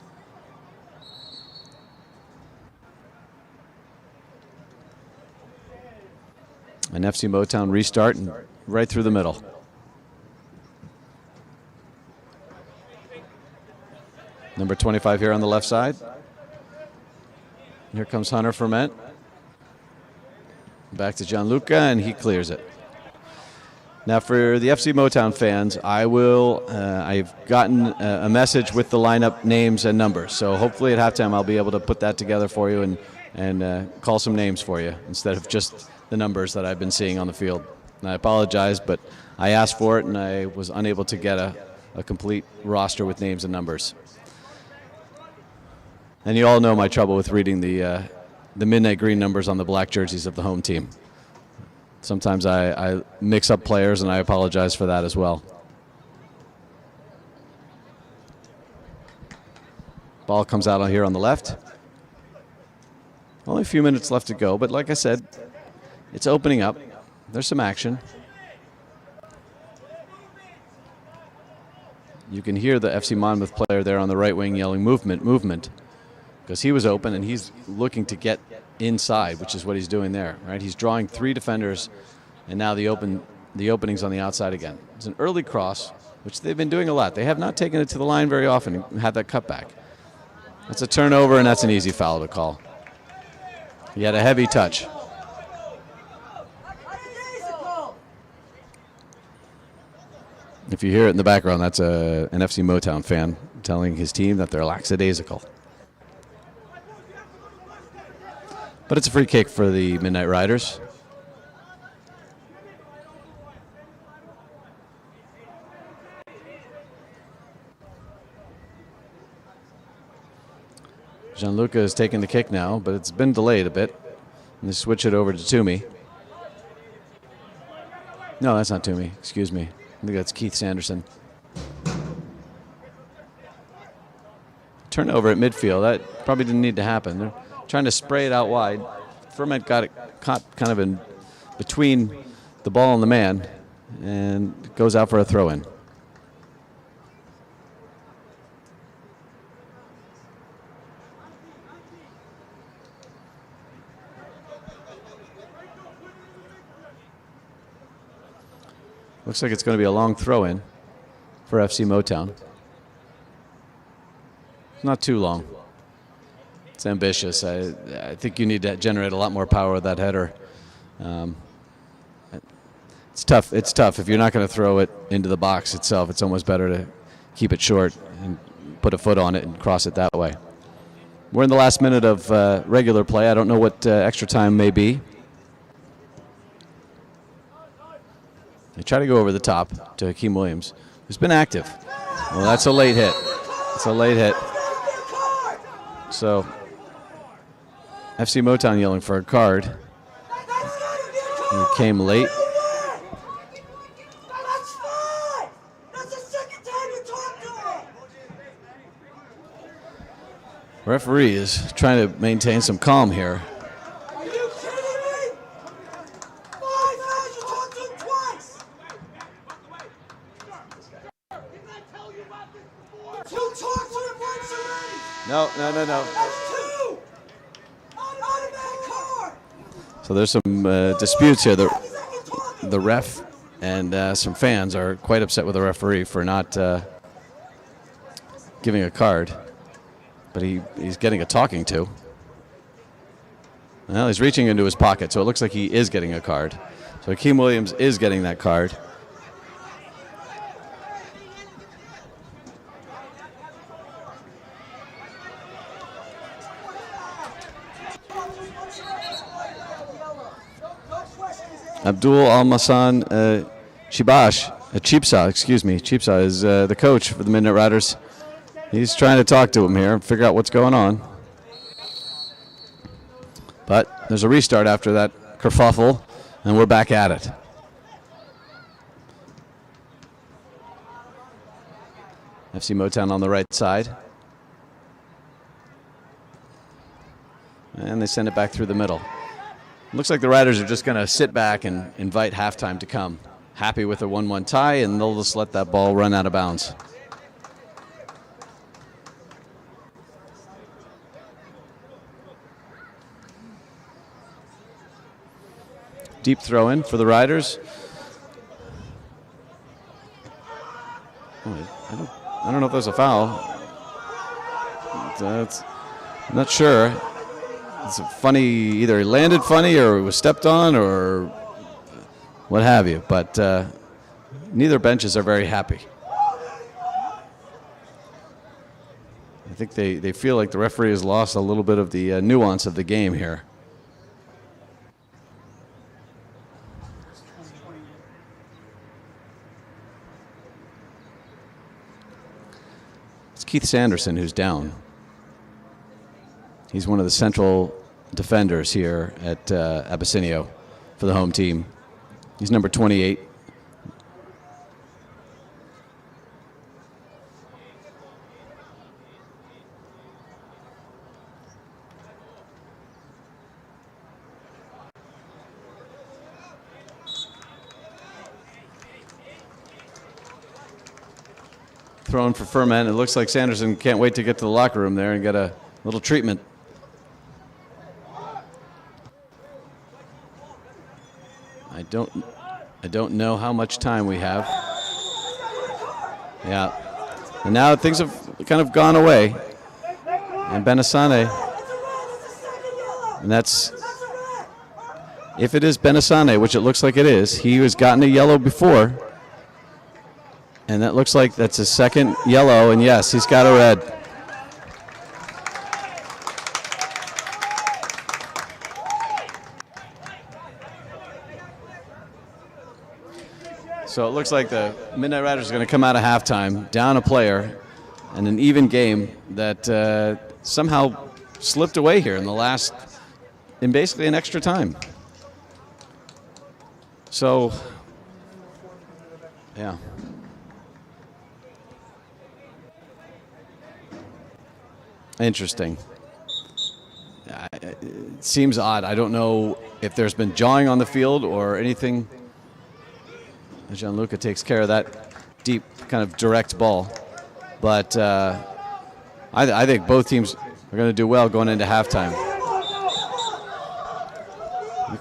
An FC Motown restart and right through the middle. Number 25 here on the left side. Here comes Hunter Ferment. Back to Gianluca, and he clears it. Now, for the FC Motown fans, I've gotten a message with the lineup names and numbers. So hopefully at halftime I'll be able to put that together for you and call some names for you instead of just the numbers that I've been seeing on the field. And I apologize, but I asked for it and I was unable to get a complete roster with names and numbers. And you all know my trouble with reading the midnight green numbers on the black jerseys of the home team. Sometimes I mix up players, and I apologize for that as well. Ball comes out here on the left. Only a few minutes left to go, but like I said, it's opening up. There's some action. You can hear the FC Monmouth player there on the right wing yelling movement, movement, because he was open and he's looking to get inside, which is what he's doing there, right? He's drawing 3 defenders, and now the opening's on the outside again. It's an early cross, which they've been doing a lot. They have not taken it to the line very often and had that cutback. That's a turnover, and that's an easy foul to call. He had a heavy touch. If you hear it in the background, that's an FC Motown fan telling his team that they're lackadaisical. But it's a free kick for the Midnight Riders. Gianluca is taking the kick now, but it's been delayed a bit. And they switch it over to Toomey. No, that's not Toomey. Excuse me. I think that's Keith Sanderson. Turnover at midfield. That probably didn't need to happen. They're trying to spray it out wide. Ferment got it caught kind of in between the ball and the man, and it goes out for a throw-in. Looks like it's going to be a long throw-in for FC Motown. Not too long. It's ambitious. I think you need to generate a lot more power with that header. It's tough. It's tough. If you're not going to throw it into the box itself, it's almost better to keep it short and put a foot on it and cross it that way. We're in the last minute of regular play. I don't know what extra time may be. They try to go over the top to Hakeem Williams, who's been active. Well, that's a late hit. It's a late hit. So, FC Motown yelling for a card. He came late. Referee is trying to maintain some calm here. No. So there's some disputes here. The ref and some fans are quite upset with the referee for not giving a card. But he's getting a talking to. Well, he's reaching into his pocket, so it looks like he is getting a card. So Hakeem Williams is getting that card. Abdul Almasan Chipsa is the coach for the Midnight Riders. He's trying to talk to him here and figure out what's going on. But there's a restart after that kerfuffle, and we're back at it. FC Motown on the right side. And they send it back through the middle. Looks like the Riders are just going to sit back and invite halftime to come. Happy with a 1-1 tie, and they'll just let that ball run out of bounds. Deep throw in for the Riders. I don't know if there's a foul. I'm not sure. It's funny, either he landed funny or he was stepped on or what have you, but neither benches are very happy. I think they feel like the referee has lost a little bit of the nuance of the game here. It's Keith Sanderson who's down. He's one of the central defenders here at Abessinio for the home team. He's number 28. thrown for ferment. It looks like Sanderson can't wait to get to the locker room there and get a little treatment. I don't know how much time we have. Yeah. And now things have kind of gone away. And Benasane, and that's, if it is Benasane, which it looks like it is, he has gotten a yellow before. And that looks like that's his second yellow, and yes, he's got a red. So it looks like the Midnight Riders are going to come out of halftime, down a player, and an even game that somehow slipped away here in basically an extra time. So, yeah. Interesting. It seems odd. I don't know if there's been jawing on the field or anything. Gianluca takes care of that deep, kind of direct ball. But I think both teams are going to do well going into halftime.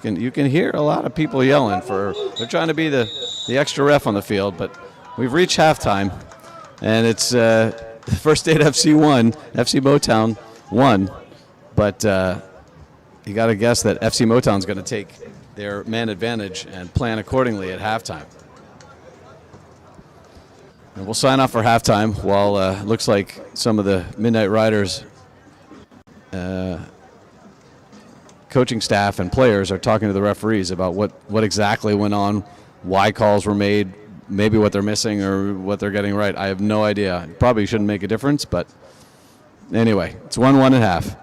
You can hear a lot of people yelling they're trying to be the extra ref on the field, but we've reached halftime, and it's First State FC 1, FC Motown 1, but you got to guess that FC Motown's going to take their man advantage and plan accordingly at halftime. And we'll sign off for halftime while it looks like some of the Midnight Riders coaching staff and players are talking to the referees about what exactly went on, why calls were made, maybe what they're missing or what they're getting right. I have no idea. It probably shouldn't make a difference, but anyway, it's 1-1 at half.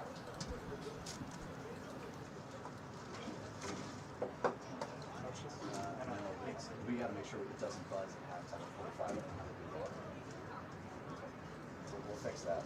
We got to make sure it doesn't buzz at halftime at 45. We'll fix that.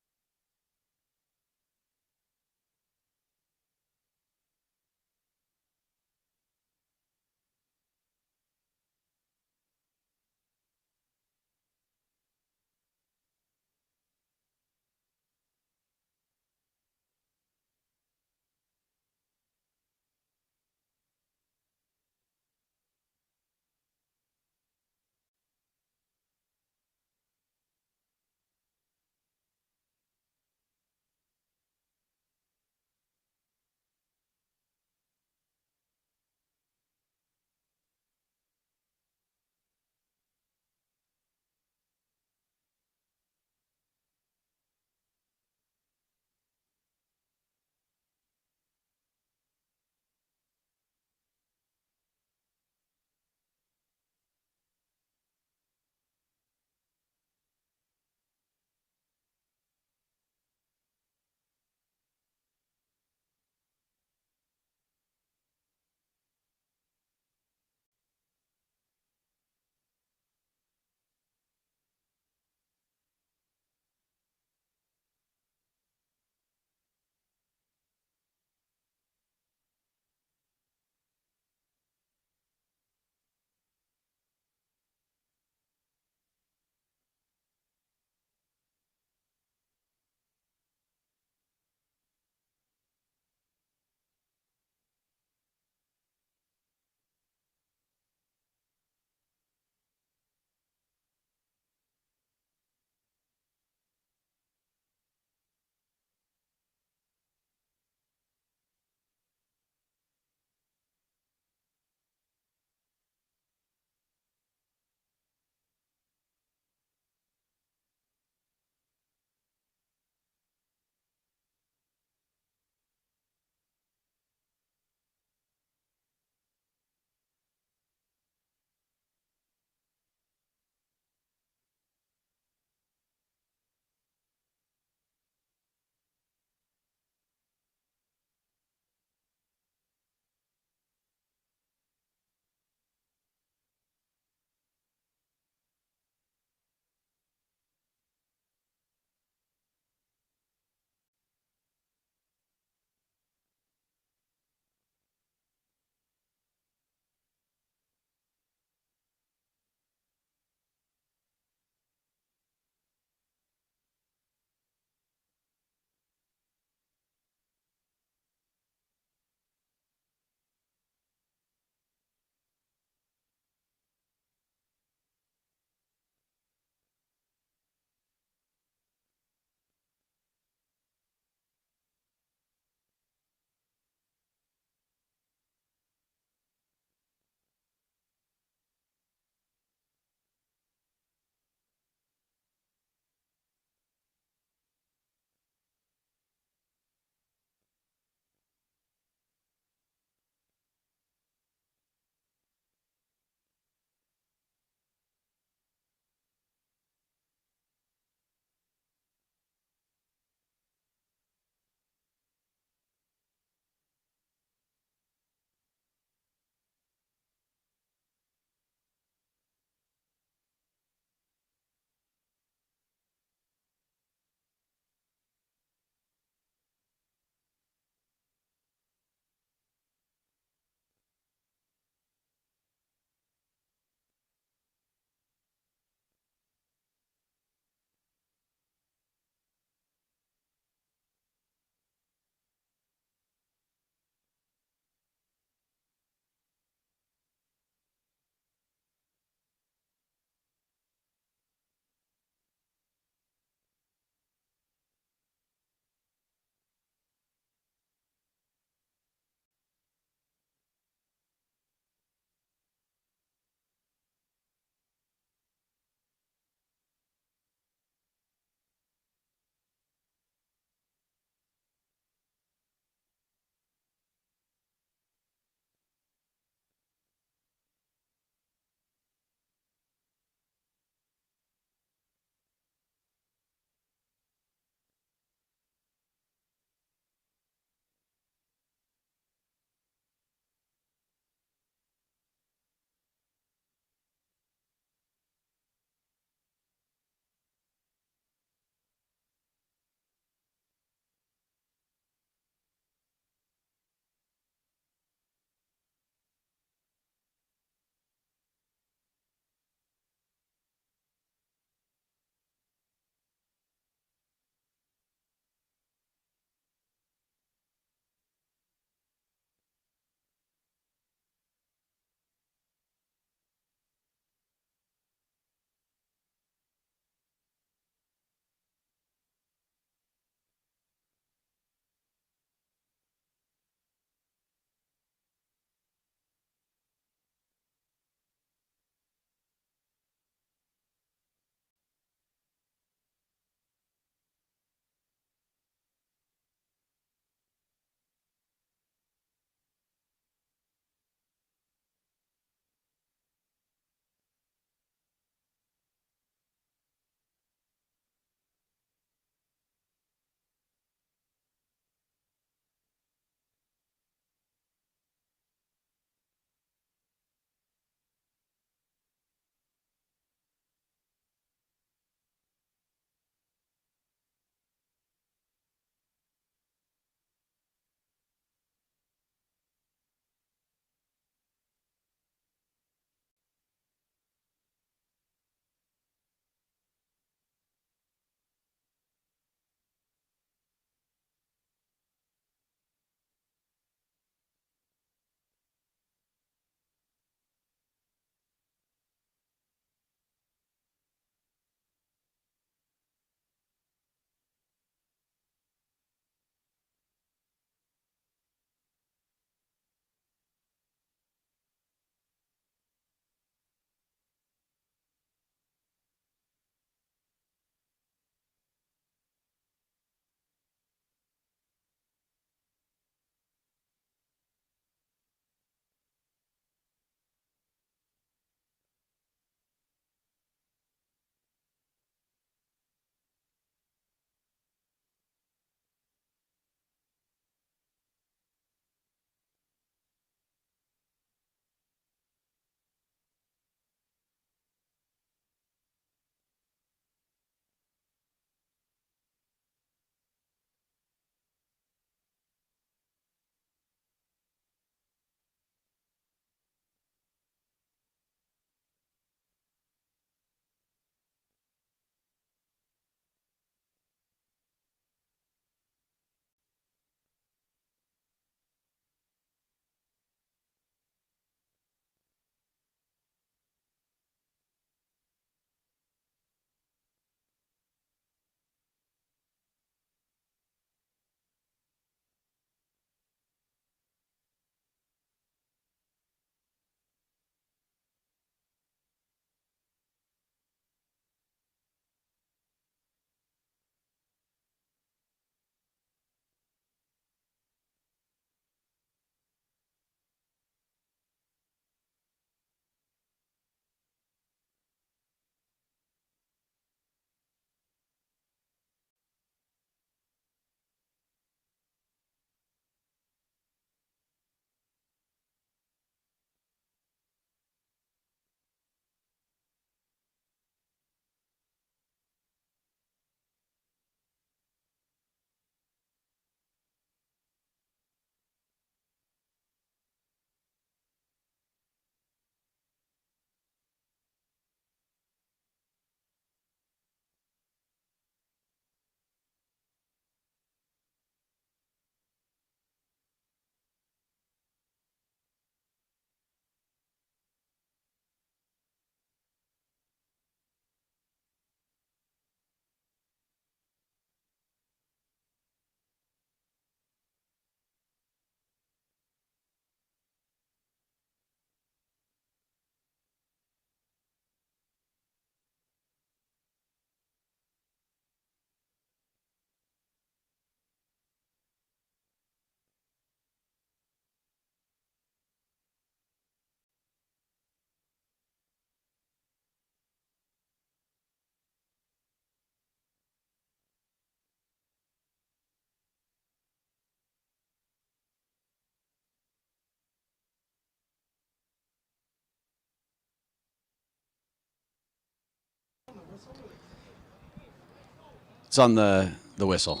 It's on the whistle.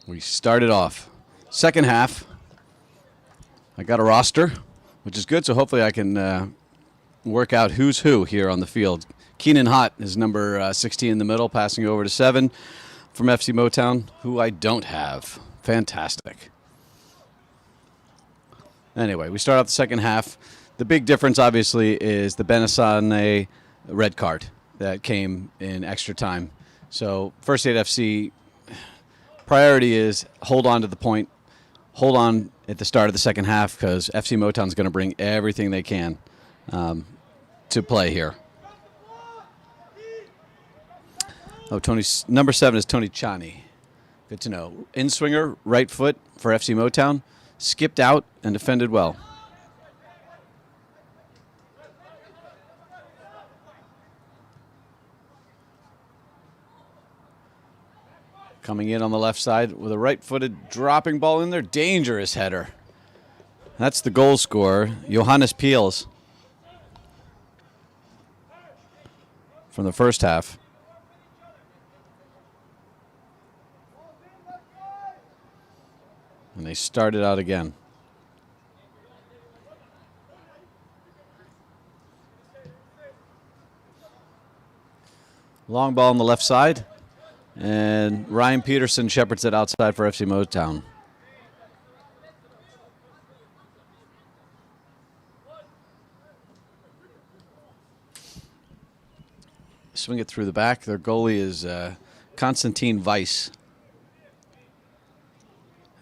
We started off. Second half, I got a roster, which is good, so hopefully I can work out who's who here on the field. Keenan Hott is number 16 in the middle, passing over to 7 from FC Motown, who I don't have. Fantastic. Anyway, we start out the second half. The big difference, obviously, is the Benassane red card that came in extra time. So First Aid FC, priority is hold on to the point, hold on at the start of the second half, because FC Motown's going to bring everything they can to play here. Oh, number 7 is Tony Chani. Good to know. In-swinger, right foot for FC Motown. Skipped out and defended well. Coming in on the left side with a right-footed dropping ball in there. Dangerous header. That's the goal scorer, Johannes Peels, from the first half. And they started out again. Long ball on the left side. And Ryan Peterson shepherds it outside for FC Motown. Swing it through the back. Their goalie is Konstantin Weiss.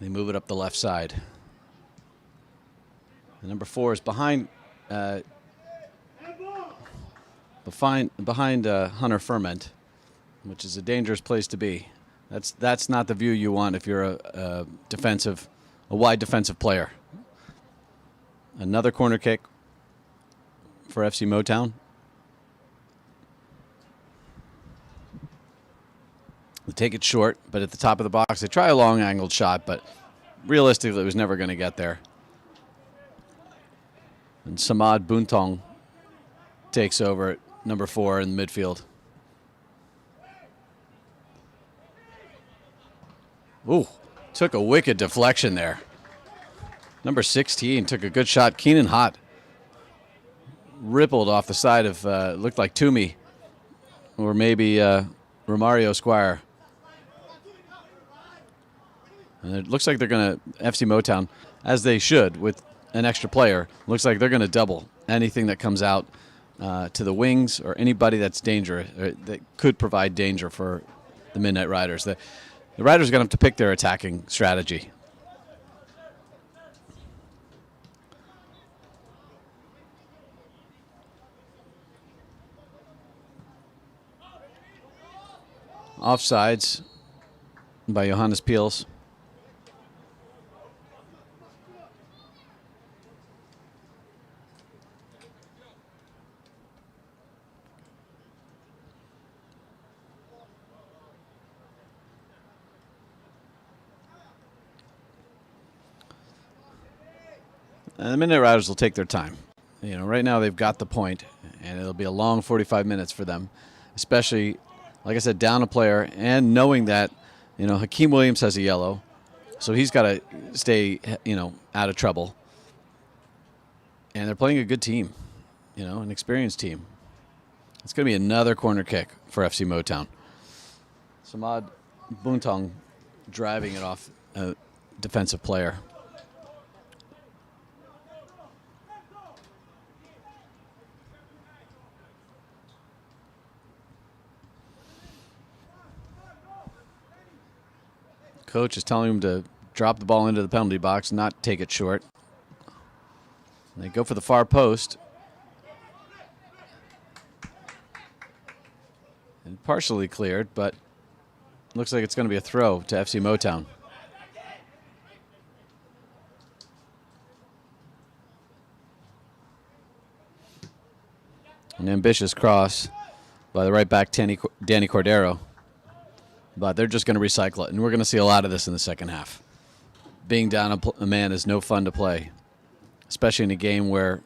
They move it up the left side. The number 4 is behind Hunter Ferment, which is a dangerous place to be. That's not the view you want if you're a wide defensive player. Another corner kick for FC Motown. They take it short, but at the top of the box, they try a long-angled shot, but realistically, it was never going to get there. And Samad Buntong takes over at number 4 in the midfield. Ooh, took a wicked deflection there. Number 16 took a good shot. Keenan Hott rippled off the side of, looked like Toomey, or maybe Romario Squire. And it looks like they're going to, FC Motown, as they should with an extra player, looks like they're going to double anything that comes out to the wings or anybody that's dangerous, or that could provide danger for the Midnight Riders. The Riders are going to have to pick their attacking strategy. Offsides by Johannes Peels. And the Midnight Riders will take their time. You know, right now they've got the point, and it'll be a long 45 minutes for them, especially, like I said, down a player, and knowing that, you know, Hakeem Williams has a yellow, so he's got to stay, you know, out of trouble. And they're playing a good team, you know, an experienced team. It's going to be another corner kick for FC Motown. Samad Buntong driving it off a defensive player. Coach is telling him to drop the ball into the penalty box, not take it short. They go for the far post. And partially cleared, but looks like it's going to be a throw to FC Motown. An ambitious cross by the right back, Danny Cordero. But they're just going to recycle it, and we're going to see a lot of this in the second half. Being down a man is no fun to play, especially in a game where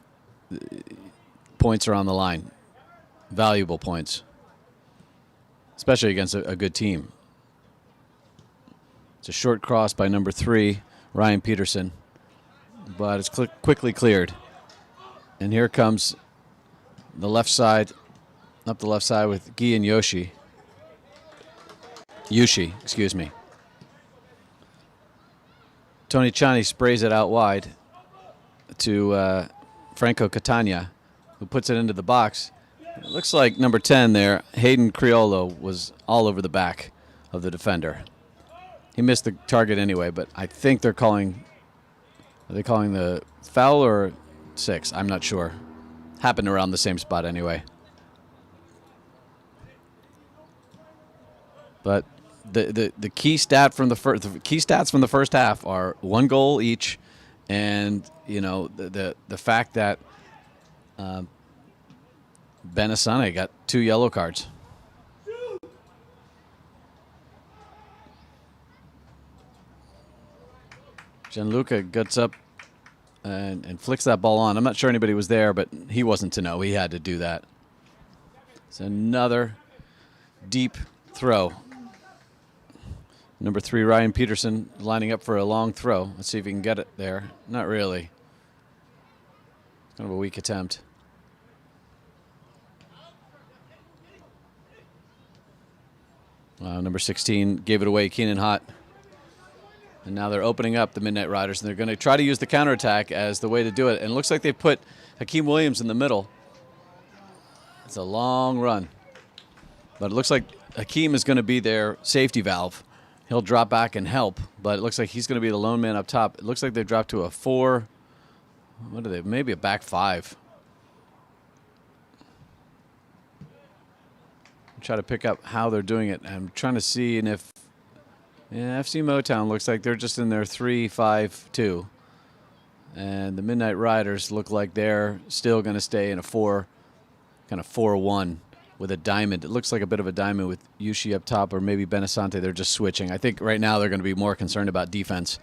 points are on the line, valuable points. especially against a good team. It's a short cross by number 3, Ryan Peterson, but it's quickly cleared. And here comes the left side, up the left side with Guy and Yushi, excuse me. Tony Chani sprays it out wide to Franco Catania, who puts it into the box. It looks like number 10 there, Hayden Criollo, was all over the back of the defender. He missed the target anyway, but I think they're calling. Are they calling the foul or 6? I'm not sure. Happened around the same spot anyway. But the key stat from the stats from the first half are 1 goal each, and the fact that Benassane got 2 yellow cards. Gianluca gets up and flicks that ball on. I'm not sure anybody was there, but he wasn't to know. He had to do that. It's another deep throw. Number 3, Ryan Peterson, lining up for a long throw. Let's see if he can get it there. Not really. Kind of a weak attempt. Number 16 gave it away, Keenan Hott. And now they're opening up the Midnight Riders, and they're going to try to use the counterattack as the way to do it. And it looks like they put Hakeem Williams in the middle. It's a long run. But it looks like Hakeem is going to be their safety valve. He'll drop back and help, but it looks like he's going to be the lone man up top. It looks like they dropped to a 4. What are they? Maybe a back 5. Try to pick up how they're doing it. I'm trying to see if FC Motown looks like they're just in their 3-5-2, and the Midnight Riders look like they're still going to stay in a 4, kind of 4-1 with a diamond. It looks like a bit of a diamond with Yushi up top, or maybe Benasante. They're just switching. I think right now they're going to be more concerned about defense.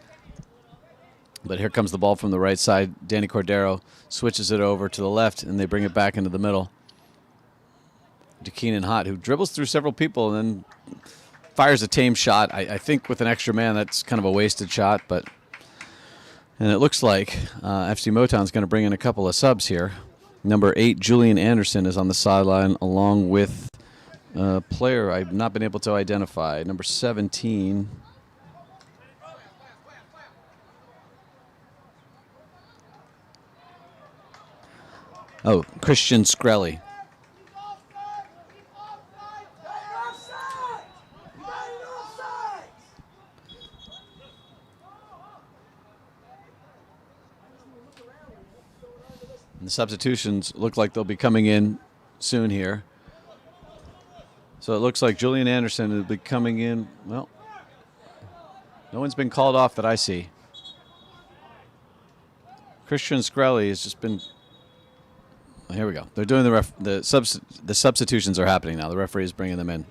But here comes the ball from the right side. Danny Cordero switches it over to the left, and they bring it back into the middle to Keenan Hott, who dribbles through several people and then fires a tame shot. I think with an extra man, that's kind of a wasted shot. And it looks like FC Motown's going to bring in a couple of subs here. Number 8, Julian Anderson, is on the sideline, along with a player I've not been able to identify. Number 17. Oh, Christian Skrelly. The substitutions look like they'll be coming in soon here. So it looks like Julian Anderson will be coming in. Well, no one's been called off that I see. Christian Skrelly has just been. Oh, here we go. They're doing the substitutions are happening now. The referee is bringing them in.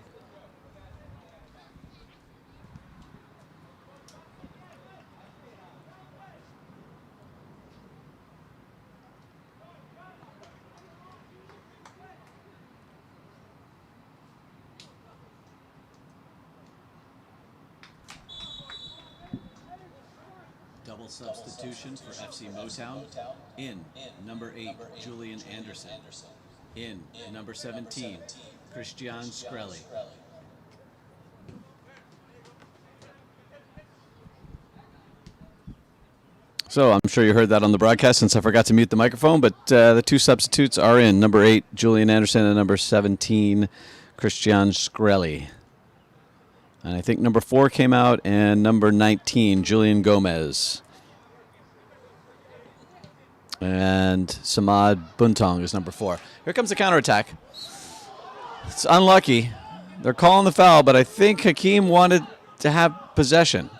Double substitution for FC Motown. In number 8, Julian Anderson. In number 17, Christian Skrelly. So I'm sure you heard that on the broadcast since I forgot to mute the microphone, but the 2 substitutes are in. Number 8, Julian Anderson, and number 17, Christian Skrelly. And I think number 4 came out, and number 19, Julian Gomez. And Samad Buntong is number 4. Here comes the counterattack. It's unlucky. They're calling the foul, but I think Hakeem wanted to have possession.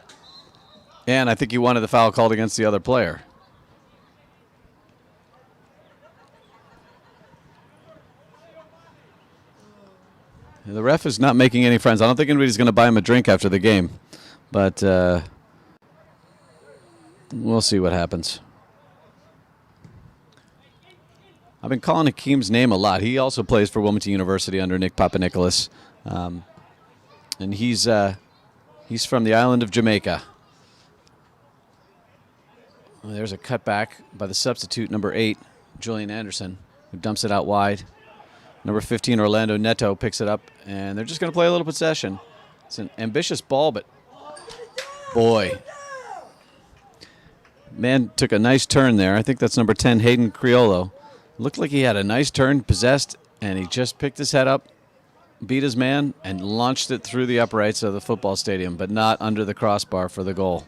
And I think he wanted the foul called against the other player. The ref is not making any friends. I don't think anybody's going to buy him a drink after the game. But we'll see what happens. I've been calling Hakeem's name a lot. He also plays for Wilmington University under Nick Papanikolaou. And he's from the island of Jamaica. Well, there's a cutback by the substitute, number 8, Julian Anderson, who dumps it out wide. Number 15, Orlando Neto, picks it up, and they're just going to play a little possession. It's an ambitious ball, but boy. Man took a nice turn there. I think that's number 10, Hayden Criollo. Looked like he had a nice turn, possessed, and he just picked his head up, beat his man, and launched it through the uprights of the football stadium, but not under the crossbar for the goal.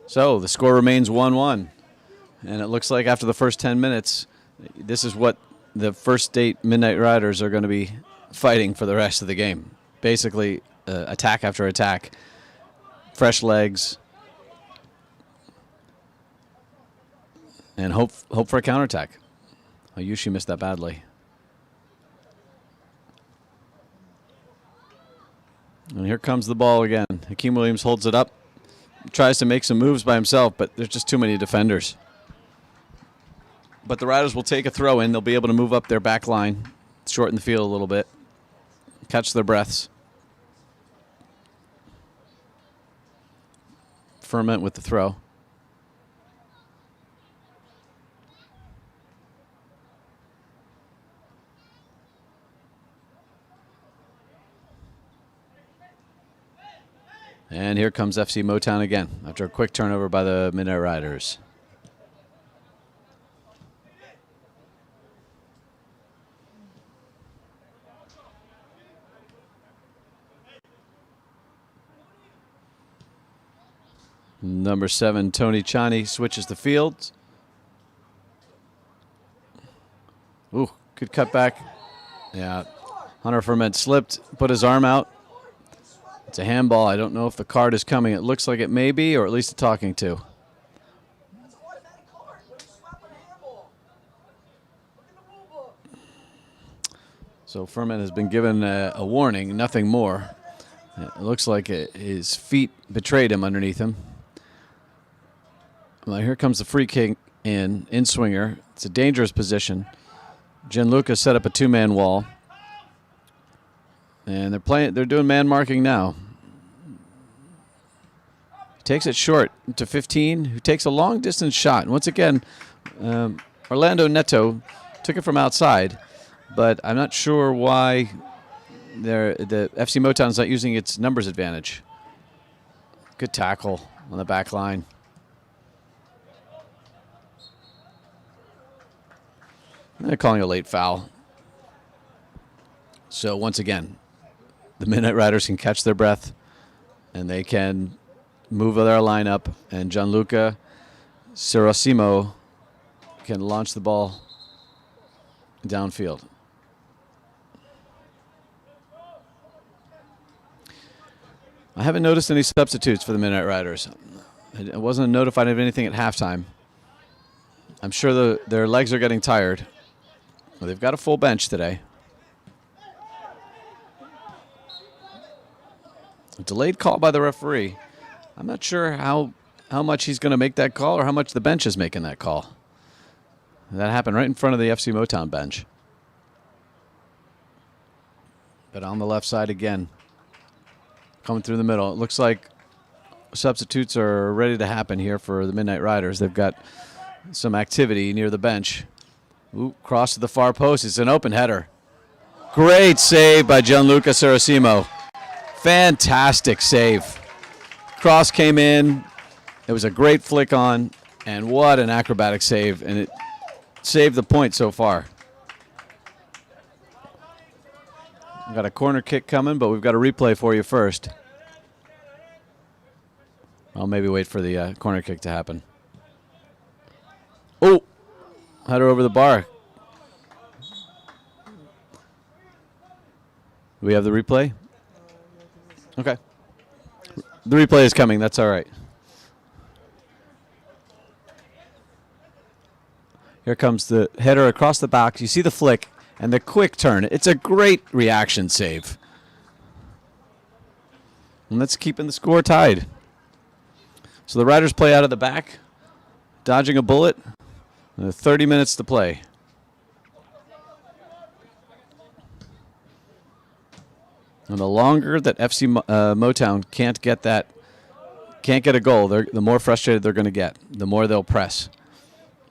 So the score remains 1-1, and it looks like after the first 10 minutes, this is what the First State Midnight Riders are going to be fighting for the rest of the game. Basically, attack after attack, fresh legs, and hope for a counterattack. Ayushi missed that badly. And here comes the ball again. Hakeem Williams holds it up, tries to make some moves by himself, but there's just too many defenders. But the Riders will take a throw in. They'll be able to move up their back line, shorten the field a little bit, catch their breaths. Ferment with the throw. And here comes FC Motown again after a quick turnover by the Midnight Riders. Number 7, Tony Chani switches the field. Ooh, good cutback. Yeah, Hunter Ferment slipped, put his arm out. It's a handball. I don't know if the card is coming. It looks like it may be, or at least a talking to. So Ferment has been given a warning, nothing more. It looks like his feet betrayed him underneath him. Well, here comes the free kick in swinger. It's a dangerous position. Gianluca set up a 2-man wall. And they're doing man marking now. He takes it short to 15, who takes a long distance shot. And once again, Orlando Neto took it from outside, but I'm not sure why the FC Motown is not using its numbers advantage. Good tackle on the back line. They're calling a late foul. So once again, the Midnight Riders can catch their breath, and they can move their lineup, and Gianluca Cirosimo can launch the ball downfield. I haven't noticed any substitutes for the Midnight Riders. I wasn't notified of anything at halftime. I'm sure their legs are getting tired. Well, they've got a full bench today. A delayed call by the referee. I'm not sure how much he's going to make that call or how much the bench is making that call. That happened right in front of the FC Motown bench. But on the left side again, coming through the middle. It looks like substitutes are ready to happen here for the Midnight Riders. They've got some activity near the bench. Ooh, cross to the far post. It's an open header. Great save by Gianluca Cirosimo. Fantastic save. Cross came in. It was a great flick on, and what an acrobatic save, and it saved the point so far. We've got a corner kick coming, but we've got a replay for you first. I'll maybe wait for the corner kick to happen. Oh, header over the bar. Do we have the replay? Okay. The replay is coming. That's all right. Here comes the header across the box. You see the flick and the quick turn. It's a great reaction save. And that's keeping the score tied. So the Riders play out of the back, dodging a bullet. 30 minutes to play. And the longer that FC Motown can't get a goal, the more frustrated they're going to get, the more they'll press.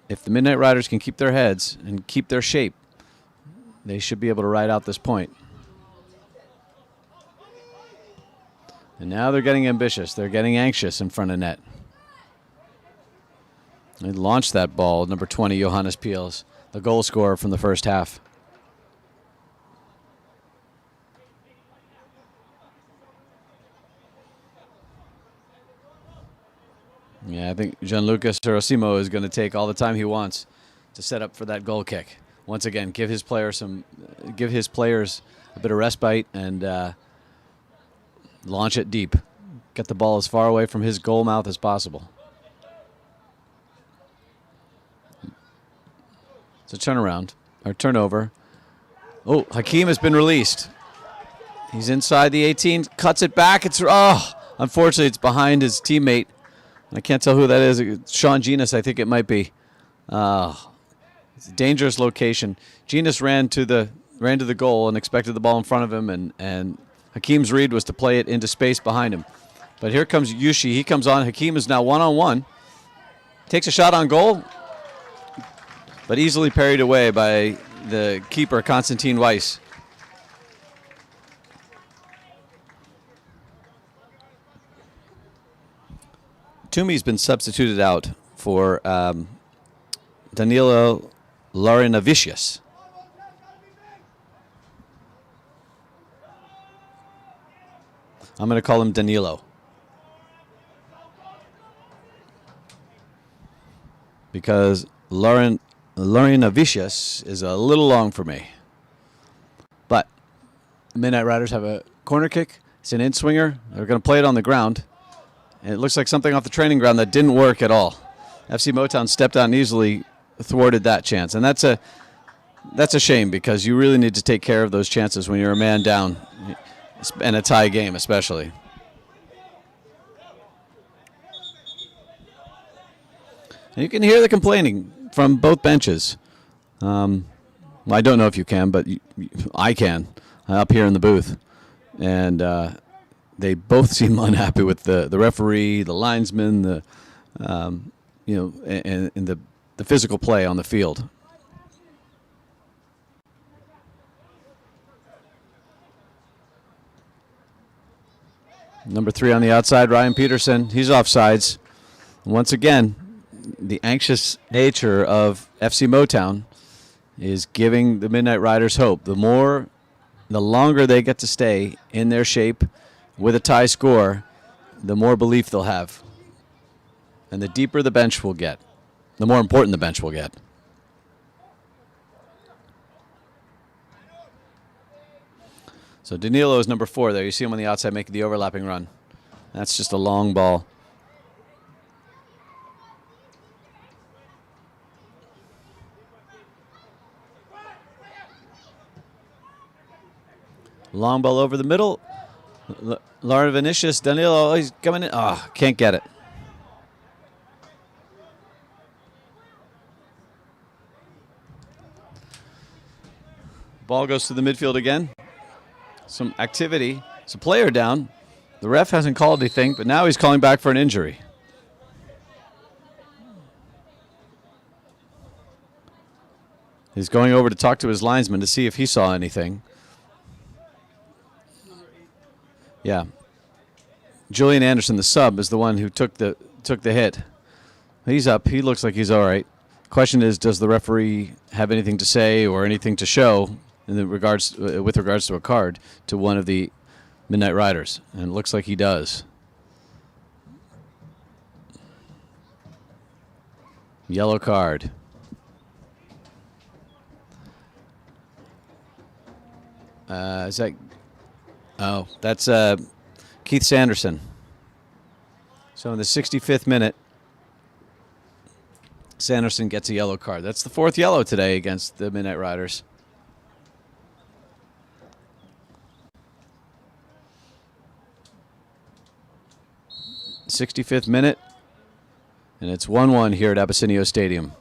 If the Midnight Riders can keep their heads and keep their shape, they should be able to ride out this point. And now they're getting ambitious. They're getting anxious in front of net. They launched that ball, number 20, Johannes Piels, the goal scorer from the first half. Yeah, I think Gianluca Sorosimo is going to take all the time he wants to set up for that goal kick. Once again, give his players a bit of respite and launch it deep. Get the ball as far away from his goal mouth as possible. It's a turnaround or turnover. Oh, Hakeem has been released. He's inside the 18, cuts it back. Unfortunately, it's behind his teammate. I can't tell who that is. It's Sean Genus, I think it might be. It's a dangerous location. Genus ran to the goal and expected the ball in front of him, and Hakeem's read was to play it into space behind him. But here comes Yushi. He comes on. Hakeem is now one-on-one. Takes a shot on goal, but easily parried away by the keeper, Konstantin Weiss. Toomey's been substituted out for Danilo Larinavicius. I'm going to call him Danilo, because Larinavicius is a little long for me. But the Midnight Riders have a corner kick. It's an in-swinger. They're going to play it on the ground. And it looks like something off the training ground that didn't work at all. FC Motown stepped out and easily thwarted that chance. And that's a shame, because you really need to take care of those chances when you're a man down, in a tie game especially. And you can hear the complaining from both benches. Well, I don't know if you can, but I can up here in the booth. And they both seem unhappy with the referee, the linesman, and the physical play on the field. Number 3 on the outside, Ryan Peterson. He's offsides. Once again, the anxious nature of FC Motown is giving the Midnight Riders hope. The longer they get to stay in their shape with a tie score, the more belief they'll have. And the deeper the bench will get, the more important the bench will get. So Danilo is number 4 there. You see him on the outside making the overlapping run. That's just a long ball. Long ball over the middle. Lauren Vinicius, Danilo, he's coming in. Can't get it. Ball goes to the midfield again. Some activity. It's a player down. The ref hasn't called anything, but now he's calling back for an injury. He's going over to talk to his linesman to see if he saw anything. Yeah. Julian Anderson, the sub, is the one who took the hit. He's up. He looks like he's all right. Question is, does the referee have anything to say or anything to show with regards to a card to one of the Midnight Riders? And it looks like he does. Yellow card. Is that... Oh, that's Keith Sanderson. So in the 65th minute, Sanderson gets a yellow card. That's the 4th yellow today against the Midnight Riders. '65th minute, and it's 1-1 here at Abessinio Stadium.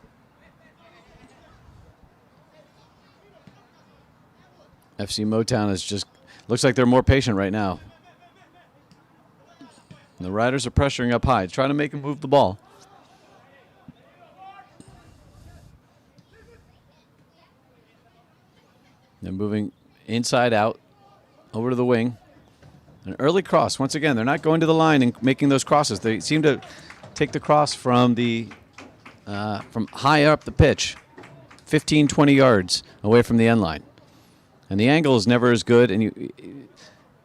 FC Motown is just Looks like they're more patient right now. And the Riders are pressuring up high, trying to make him move the ball. They're moving inside out, over to the wing. An early cross. Once again, they're not going to the line and making those crosses. They seem to take the cross from high up the pitch, 15, 20 yards away from the end line. And the angle is never as good, and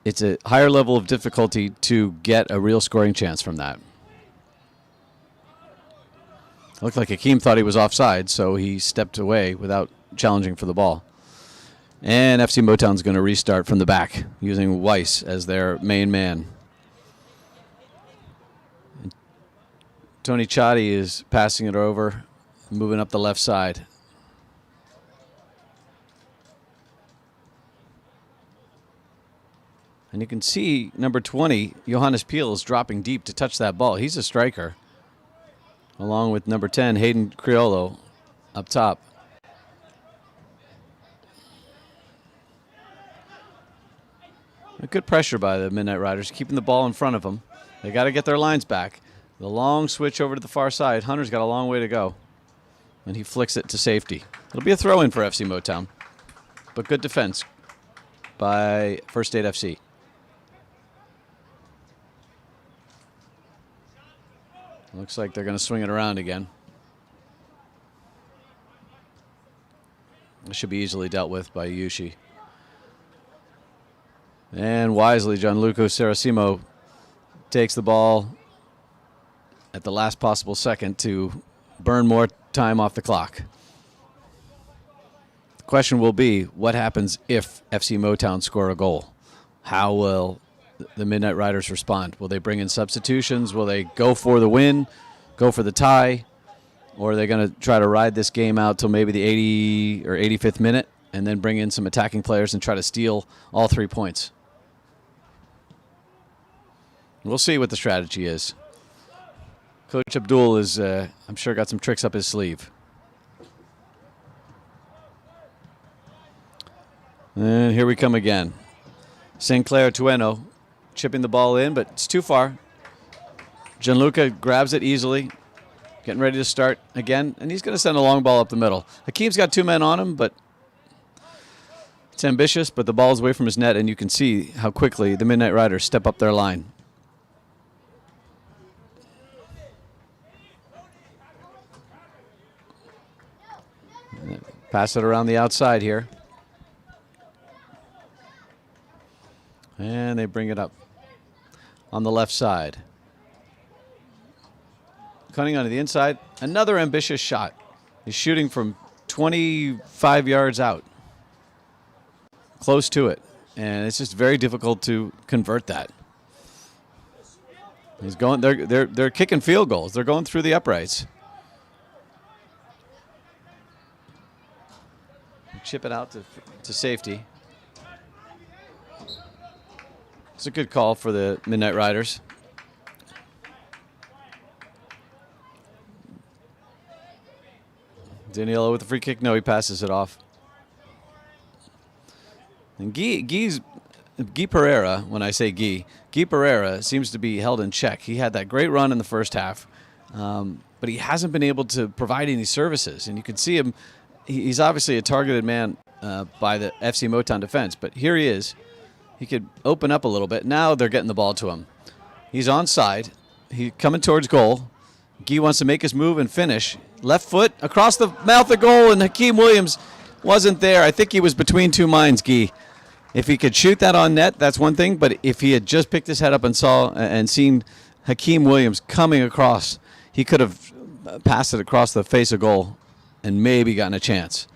it's a higher level of difficulty to get a real scoring chance from that. Looked like Hakeem thought he was offside, so he stepped away without challenging for the ball. And FC Motown's going to restart from the back using Weiss as their main man. Tony Ciotti is passing it over, moving up the left side. And you can see number 20, Johannes Peel, is dropping deep to touch that ball. He's a striker, along with number 10, Hayden Criollo, up top. A good pressure by the Midnight Riders, keeping the ball in front of them. They got to get their lines back. The long switch over to the far side. Hunter's got a long way to go. And he flicks it to safety. It'll be a throw-in for FC Motown. But good defense by First Aid FC. Looks like they're going to swing it around again. It should be easily dealt with by Yushi. And wisely, Gianluca Saracimo takes the ball at the last possible second to burn more time off the clock. The question will be, what happens if FC Motown score a goal? How will the Midnight Riders respond? Will they bring in substitutions? Will they go for the win, go for the tie? Or are they going to try to ride this game out till maybe the 80 or 85th minute and then bring in some attacking players and try to steal all 3 points? We'll see what the strategy is. Coach Abdul is, I'm sure, got some tricks up his sleeve. And here we come again. Sinclair Tueno chipping the ball in, but it's too far. Gianluca grabs it easily, getting ready to start again, and he's going to send a long ball up the middle. Hakeem's got 2 men on him, but it's ambitious, but the ball's away from his net, and you can see how quickly the Midnight Riders step up their line. Pass it around the outside here. And they bring it up on the left side. Cutting onto the inside. Another ambitious shot. He's shooting from 25 yards out. Close to it. And it's just very difficult to convert that. He's going. They're kicking field goals. They're going through the uprights. Chip it out to safety. It's a good call for the Midnight Riders. Daniela with the free kick. No, he passes it off. And Guy Pereira, when I say Guy Pereira seems to be held in check. He had that great run in the first half, but he hasn't been able to provide any services. And you can see him. He's obviously a targeted man by the FC Motown defense, but here he is. He could open up a little bit. Now they're getting the ball to him. He's onside. He's coming towards goal. Guy wants to make his move and finish. Left foot across the mouth of goal, and Hakeem Williams wasn't there. I think he was between two minds, Guy. If he could shoot that on net, that's one thing, but if he had just picked his head up and saw and seen Hakeem Williams coming across, he could have passed it across the face of goal and maybe gotten a chance.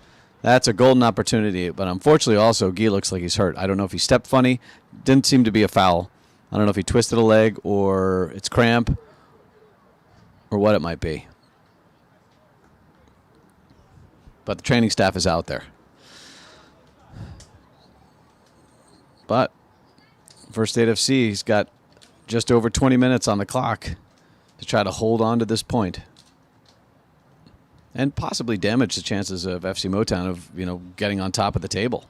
That's a golden opportunity, but unfortunately also Guy looks like he's hurt. I don't know if he stepped funny. Didn't seem to be a foul. I don't know if he twisted a leg or it's cramp or what it might be. But the training staff is out there. But First Aid FC's got just over 20 minutes on the clock to try to hold on to this point. And possibly damage the chances of FC Motown of, getting on top of the table.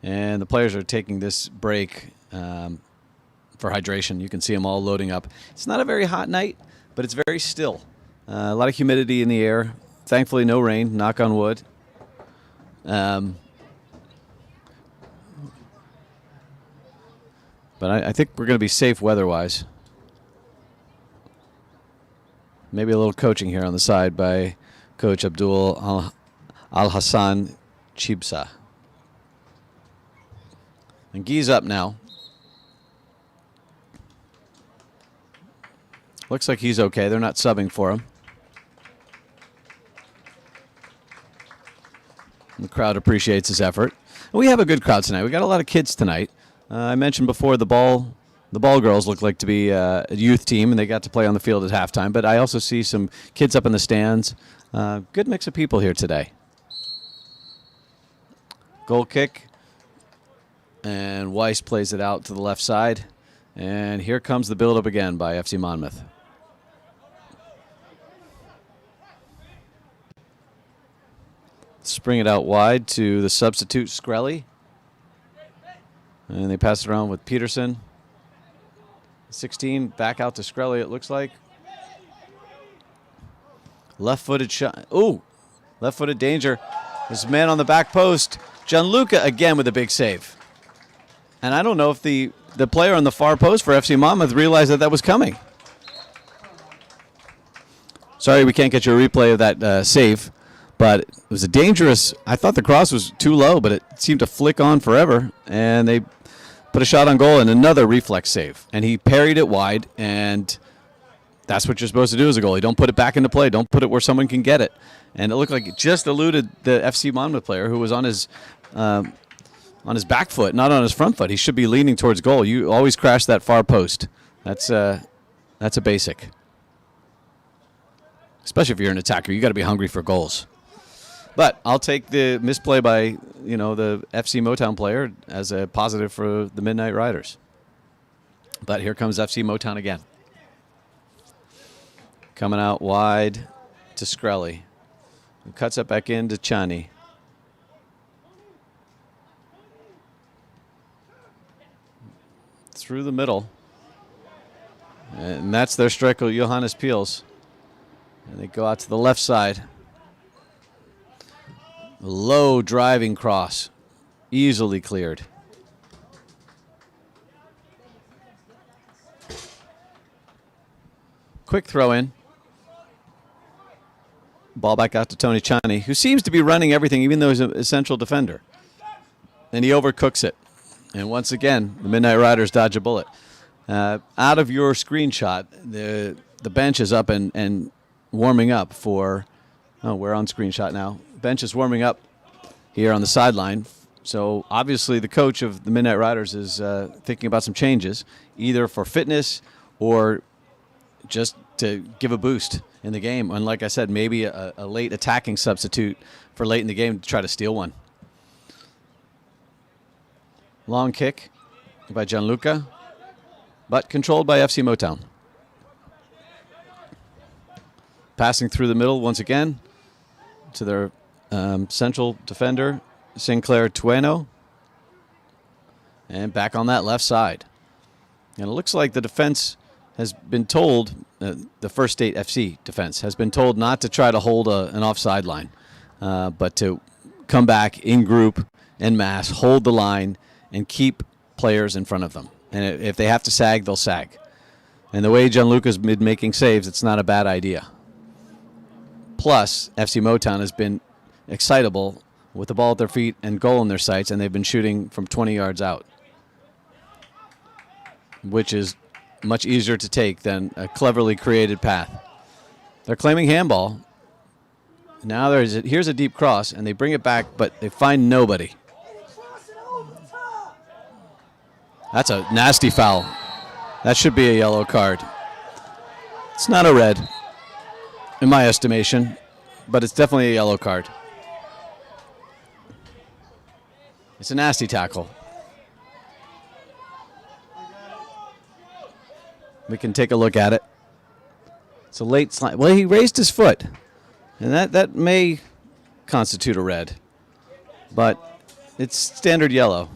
And the players are taking this break for hydration. You can see them all loading up. It's not a very hot night, but it's very still. A lot of humidity in the air. Thankfully, no rain, knock on wood. But I think we're going to be safe weather-wise. Maybe a little coaching here on the side by Coach Abdul Al-Hassan Chibsa. And Guy's up now. Looks like he's okay. They're not subbing for him. The crowd appreciates his effort. And we have a good crowd tonight. We got a lot of kids tonight. I mentioned before the ball girls look like to be a youth team, and they got to play on the field at halftime. But I also see some kids up in the stands. Good mix of people here today. Goal kick. And Weiss plays it out to the left side. And here comes the build-up again by FC Monmouth. Spring it out wide to the substitute, Skrelly. And they pass it around with Peterson. 16, back out to Skrelly, it looks like. Left-footed shot. Ooh, left-footed danger. There's a man on the back post. Gianluca again with a big save. And I don't know if the player on the far post for FC Monmouth realized that was coming. Sorry we can't get you a replay of that save. But it was a dangerous, I thought the cross was too low, but it seemed to flick on forever. And they put a shot on goal and another reflex save. And he parried it wide, and that's what you're supposed to do as a goalie. Don't put it back into play. Don't put it where someone can get it. And it looked like it just eluded the FC Monmouth player who was on his back foot, not on his front foot. He should be leaning towards goal. You always crash that far post. That's a basic. Especially if you're an attacker. You got to be hungry for goals. But I'll take the misplay by, the FC Motown player as a positive for the Midnight Riders. But here comes FC Motown again. Coming out wide to Skrelly. Who cuts it back into Chani. Through the middle. And that's their striker, Johannes Peels. And they go out to the left side. Low driving cross. Easily cleared. Quick throw in. Ball back out to Tony Chani, who seems to be running everything, even though he's a central defender. And he overcooks it. And once again, the Midnight Riders dodge a bullet. Out of your screenshot, the bench is up and warming up for... Oh, we're on screenshot now. Bench is warming up here on the sideline. So obviously the coach of the Midnight Riders is thinking about some changes, either for fitness or just to give a boost in the game. And like I said, maybe a late attacking substitute for late in the game to try to steal one. Long kick by Gianluca, but controlled by FC Motown. Passing through the middle once again to their central defender, Sinclair Tueno. And back on that left side. And it looks like the defense has been told, the First State FC defense, has been told not to try to hold an offside line, but to come back in group, en masse, hold the line, and keep players in front of them. And if they have to sag, they'll sag. And the way Gianluca's been making saves, it's not a bad idea. Plus, FC Motown has been excitable with the ball at their feet and goal in their sights, and they've been shooting from 20 yards out, which is much easier to take than a cleverly created path. They're claiming handball. Now here's a deep cross, and they bring it back, but they find nobody. That's a nasty foul. That should be a yellow card. It's not a red, in my estimation, but it's definitely a yellow card. It's a nasty tackle. We can take a look at it. It's a late slide. Well, he raised his foot, and that may constitute a red. But It's standard yellow.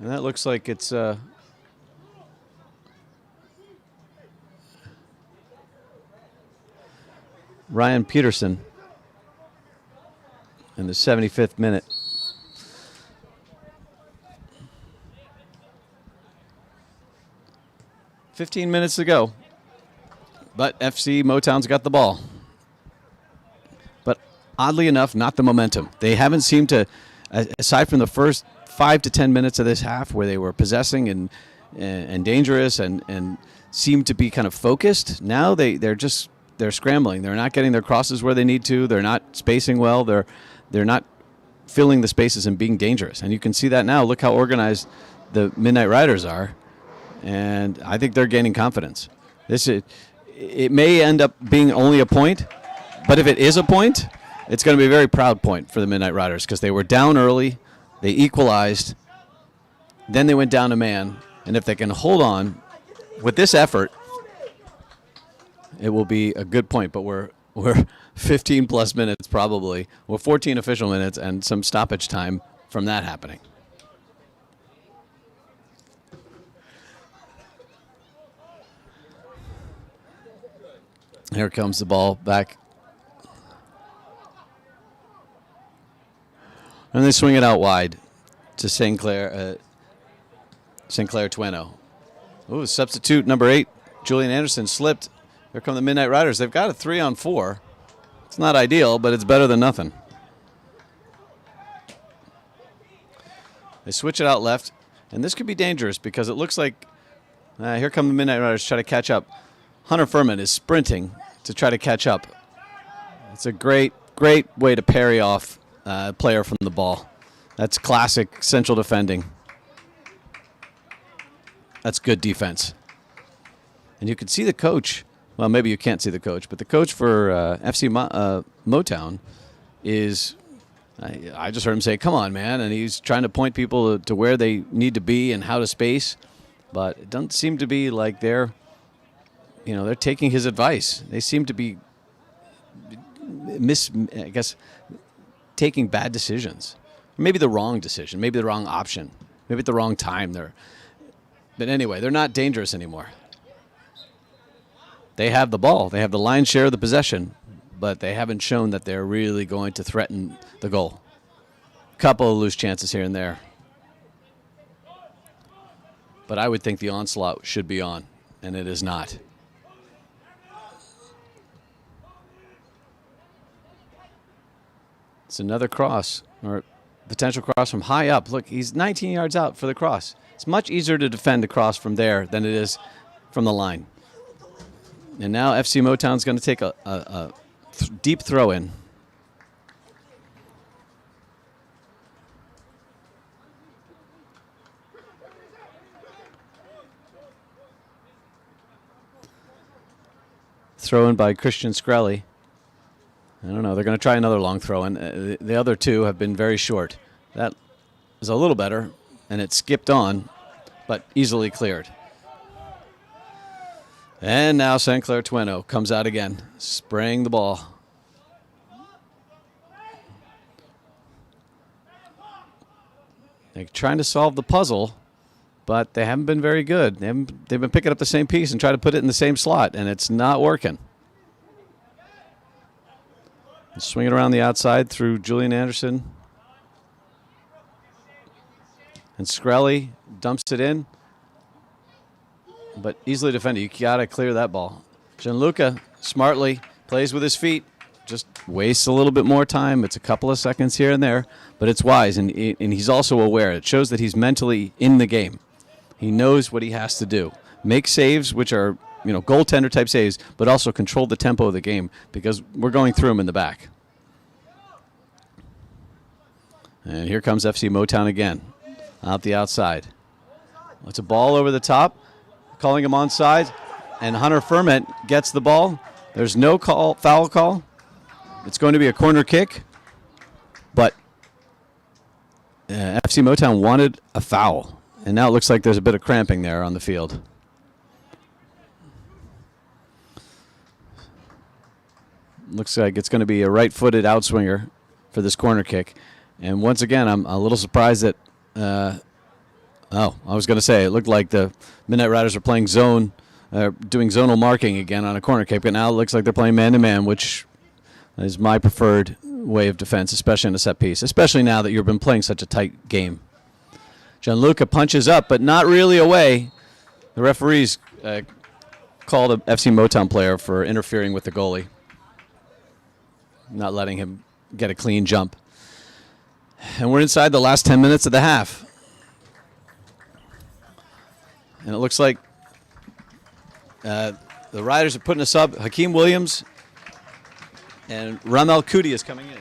And that looks like it's Ryan Peterson in the 75th minute. "15 minutes to go, but FC Motown's got the ball." But oddly enough, not the momentum. They haven't seemed to, aside from the first 5 to 10 minutes of this half where they were possessing and dangerous and seemed to be kind of focused. Now they're scrambling. They're not getting their crosses where they need to. They're not spacing well. They're not filling the spaces and being dangerous. And you can see that now. Look how organized the Midnight Riders are. And I think they're gaining confidence. It may end up being only a point, but if it is a point, it's going to be a very proud point for the Midnight Riders because they were down early, they equalized, then they went down to man, and if they can hold on with this effort, it will be a good point. But we're 15 plus minutes probably, 14 official minutes, and some stoppage time from that happening. Here comes the ball back. And they swing it out wide to St. Clair Tweno. Ooh, substitute number 8, Julian Anderson, slipped. Here come the Midnight Riders. They've got a 3-on-4. It's not ideal, but it's better than nothing. They switch it out left, and this could be dangerous because it looks like here come the Midnight Riders try to catch up. Hunter Furman is sprinting to try to catch up. It's a great way to parry off a player from the ball. That's classic central defending. That's good defense. And you can see the coach. Well, maybe you can't see the coach, but the coach for FC Motown is, I just heard him say, "Come on, man," and he's trying to point people to where they need to be and how to space, but it doesn't seem to be like they're taking his advice. They seem to be taking bad decisions. Maybe the wrong decision, maybe the wrong option, maybe at the wrong time. But anyway, they're not dangerous anymore. They have the ball. They have the lion's share of the possession, but they haven't shown that they're really going to threaten the goal. Couple of loose chances here and there. But I would think the onslaught should be on, and it is not. It's another cross, or potential cross from high up. Look, he's 19 yards out for the cross. It's much easier to defend the cross from there than it is from the line. And now FC Motown's going to take a deep throw in. Throw in by Christian Skrelly. I don't know. They're going to try another long throw in. The other two have been very short. That is a little better, and it skipped on, but easily cleared. And now St. Clair Tweno comes out again, spraying the ball. They're trying to solve the puzzle, but they haven't been very good. They've been picking up the same piece and trying to put it in the same slot, and it's not working. Swing it around the outside through Julian Anderson. And Skrelly dumps it in. But easily defended. You got to clear that ball. Gianluca smartly plays with his feet. Just wastes a little bit more time. It's a couple of seconds here and there, but it's wise, and he's also aware. It shows that he's mentally in the game. He knows what he has to do. Make saves, which are goaltender type saves, but also control the tempo of the game because we're going through him in the back. And here comes FC Motown again, out the outside. It's a ball over the top, calling him onside, and Hunter Furman gets the ball. There's no foul call. It's going to be a corner kick, but FC Motown wanted a foul, and now it looks like there's a bit of cramping there on the field. Looks like it's going to be a right-footed outswinger for this corner kick. And once again, I'm a little surprised that I was going to say, it looked like the Midnight Riders are playing zone, doing zonal marking again on a corner kick, but now it looks like they're playing man-to-man, which is my preferred way of defense, especially in a set piece, especially now that you've been playing such a tight game. Gianluca punches up, but not really away. The referees called a FC Motown player for interfering with the goalie, not letting him get a clean jump. And we're inside the last 10 minutes of the half. And it looks like the Riders are putting a sub. Hakeem Williams and Ramel Kuti is coming in.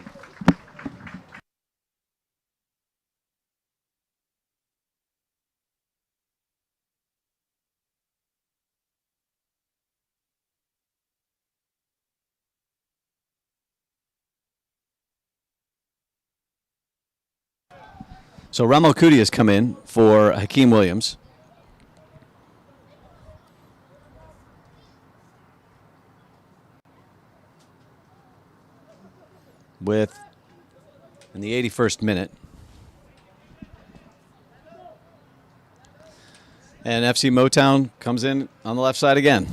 So Ramel Kuti has come in for Hakeem Williams. With in the 81st minute. And FC Motown comes in on the left side again.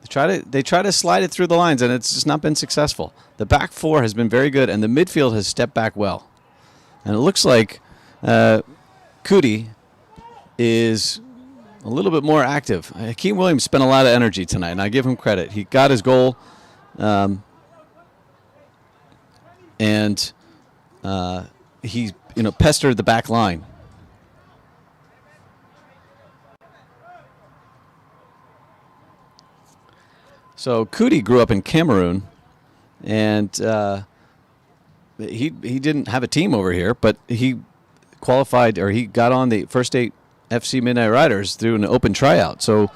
They try to slide it through the lines, and it's just not been successful. The back four has been very good, and the midfield has stepped back well. And it looks like Kuti is a little bit more active. Hakeem Williams spent a lot of energy tonight, and I give him credit. He got his goal, and he pestered the back line. So Kuti grew up in Cameroon, and he didn't have a team over here, but he qualified, or he got on the First 8 FC Midnight Riders through an open tryout. So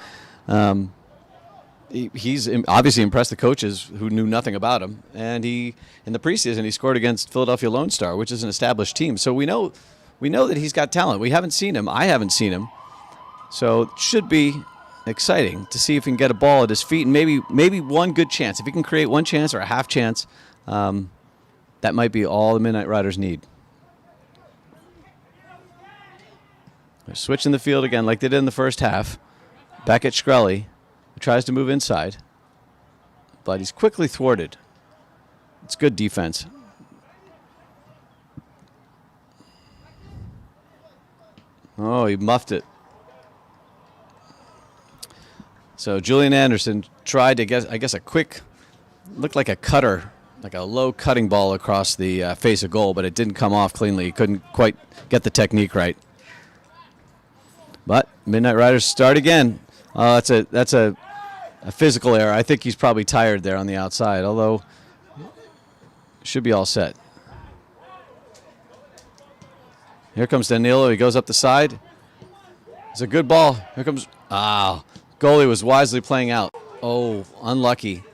he's obviously impressed the coaches who knew nothing about him. And in the preseason, he scored against Philadelphia Lone Star, which is an established team. So we know that he's got talent. We haven't seen him. I haven't seen him. So it should be exciting to see if he can get a ball at his feet, and maybe one good chance. If he can create one chance or a half chance, that might be all the Midnight Riders need. They're switching the field again like they did in the first half. Back at Shkreli, who tries to move inside, but he's quickly thwarted. It's good defense. Oh, he muffed it. So Julian Anderson tried to get, I guess, a quick, looked like a cutter, like a low cutting ball across the face of goal, but it didn't come off cleanly. He couldn't quite get the technique right. But Midnight Riders start again. That's a physical error. I think he's probably tired there on the outside, although should be all set. Here comes Danilo. He goes up the side. It's a good ball. Here comes, goalie was wisely playing out. Oh, unlucky.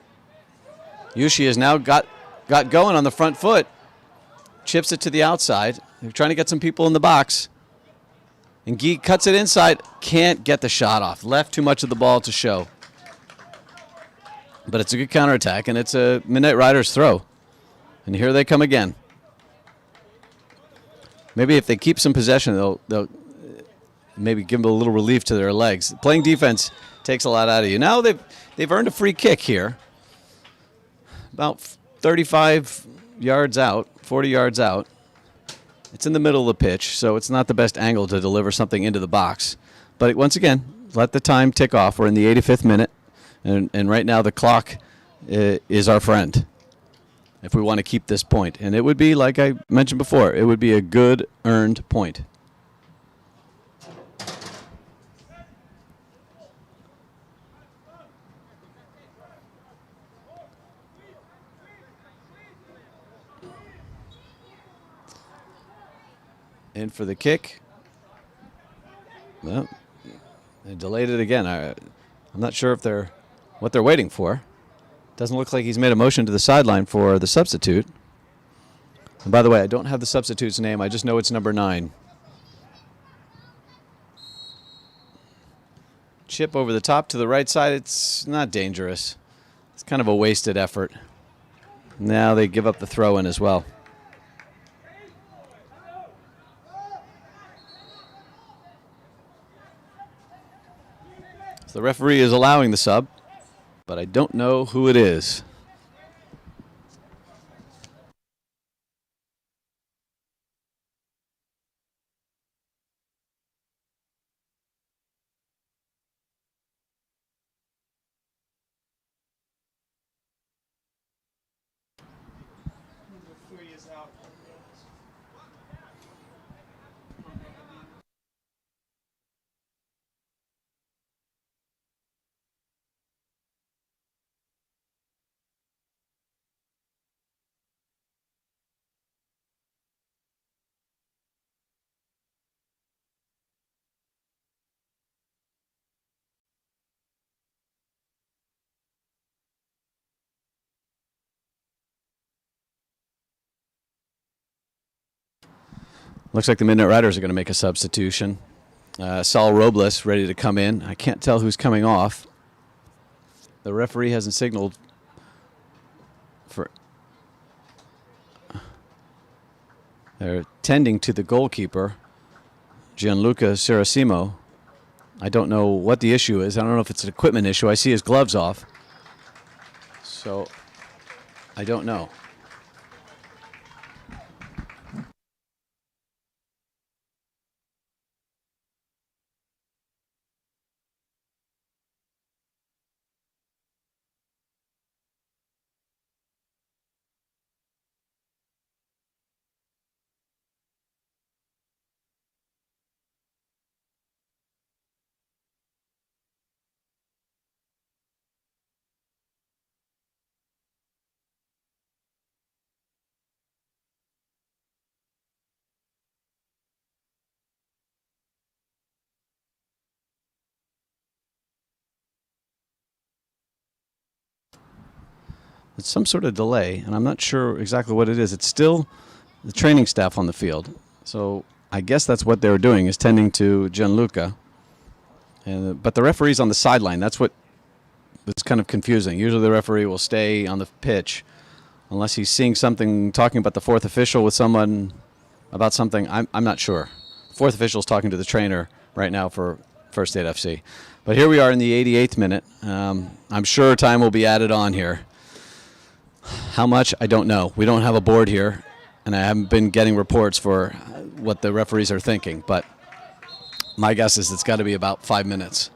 Yushi has now got going on the front foot. Chips it to the outside. They're trying to get some people in the box. And Guy cuts it inside. Can't get the shot off. Left too much of the ball to show. But it's a good counterattack, and it's a Midnight Riders throw. And here they come again. Maybe if they keep some possession, they'll maybe give them a little relief to their legs. Playing defense takes a lot out of you. Now they've earned a free kick here. About 35 yards out, 40 yards out. It's in the middle of the pitch, so it's not the best angle to deliver something into the box. But once again, let the time tick off. We're in the 85th minute, and right now the clock is our friend if we want to keep this point. And it would be, like I mentioned before, it would be a good earned point. In for the kick. Well, they delayed it again. I'm not sure if what they're waiting for. Doesn't look like he's made a motion to the sideline for the substitute. And by the way, I don't have the substitute's name. I just know it's number 9. Chip over the top to the right side. It's not dangerous. It's kind of a wasted effort. Now they give up the throw in as well. So the referee is allowing the sub, but I don't know who it is. Number 3 is out. Looks like the Midnight Riders are going to make a substitution. Saul Robles ready to come in. I can't tell who's coming off. The referee hasn't signaled for. They're tending to the goalkeeper, Gianluca Saracimo. I don't know what the issue is. I don't know if it's an equipment issue. I see his gloves off. So I don't know. It's some sort of delay, and I'm not sure exactly what it is. It's still the training staff on the field. So I guess that's what they were doing, is tending to Gianluca. But the referee's on the sideline. That's what was kind of confusing. Usually the referee will stay on the pitch unless he's seeing something, talking about the fourth official with someone about something. I'm not sure. The fourth official is talking to the trainer right now for First State FC. But here we are in the 88th minute. I'm sure time will be added on here. How much, I don't know. We don't have a board here, and I haven't been getting reports for what the referees are thinking, but my guess is it's got to be about 5 minutes.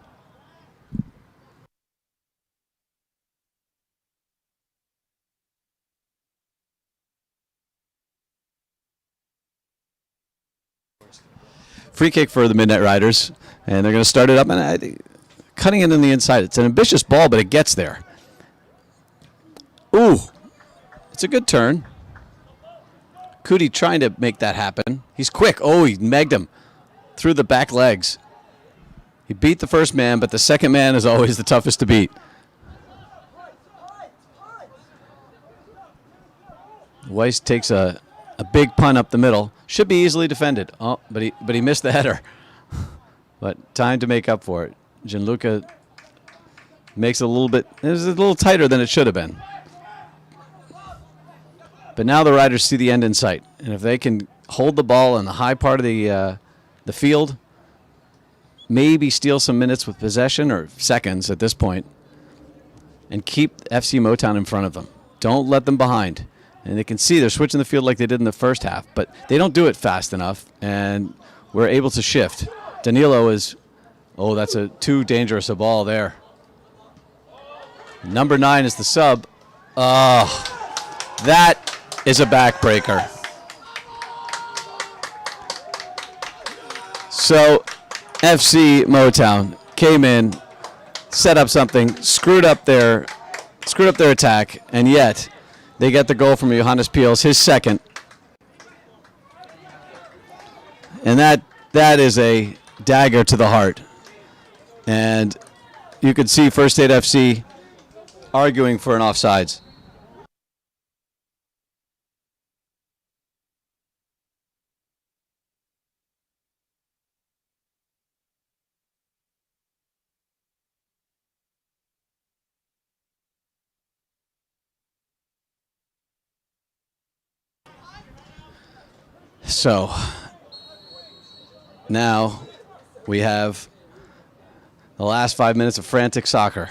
Free kick for the Midnight Riders, and they're going to start it up, and cutting it on the inside. It's an ambitious ball, but it gets there. Ooh, it's a good turn. Cootie trying to make that happen. He's quick. Oh, he megged him through the back legs. He beat the first man, but the second man is always the toughest to beat. Weiss takes a big punt up the middle. Should be easily defended. Oh, but he missed the header. But time to make up for it. Gianluca makes it a little bit. It was a little tighter than it should have been. But now the Riders see the end in sight, and if they can hold the ball in the high part of the field, maybe steal some minutes with possession, or seconds at this point, and keep FC Motown in front of them. Don't let them behind. And they can see they're switching the field like they did in the first half, but they don't do it fast enough, and we're able to shift. Danilo is, oh, that's too dangerous a ball there. Number 9 is the sub. Oh, that is a backbreaker. So FC Motown came in, set up something, screwed up their attack, and yet they get the goal from Johannes Peels, his second. And that is a dagger to the heart. And you could see First State FC arguing for an offsides. So now we have the last 5 minutes of frantic soccer.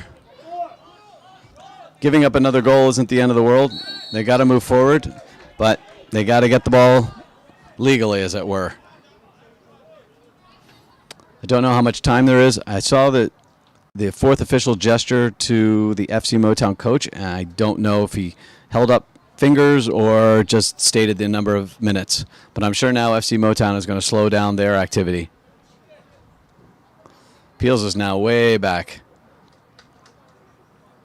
Giving up another goal isn't the end of the world. They got to move forward, but they got to get the ball legally, as it were. I don't know how much time there is. I saw that the fourth official gesture to the FC Motown coach, and I don't know if he held up fingers or just stated the number of minutes. But I'm sure now FC Motown is going to slow down their activity. Peels is now way back.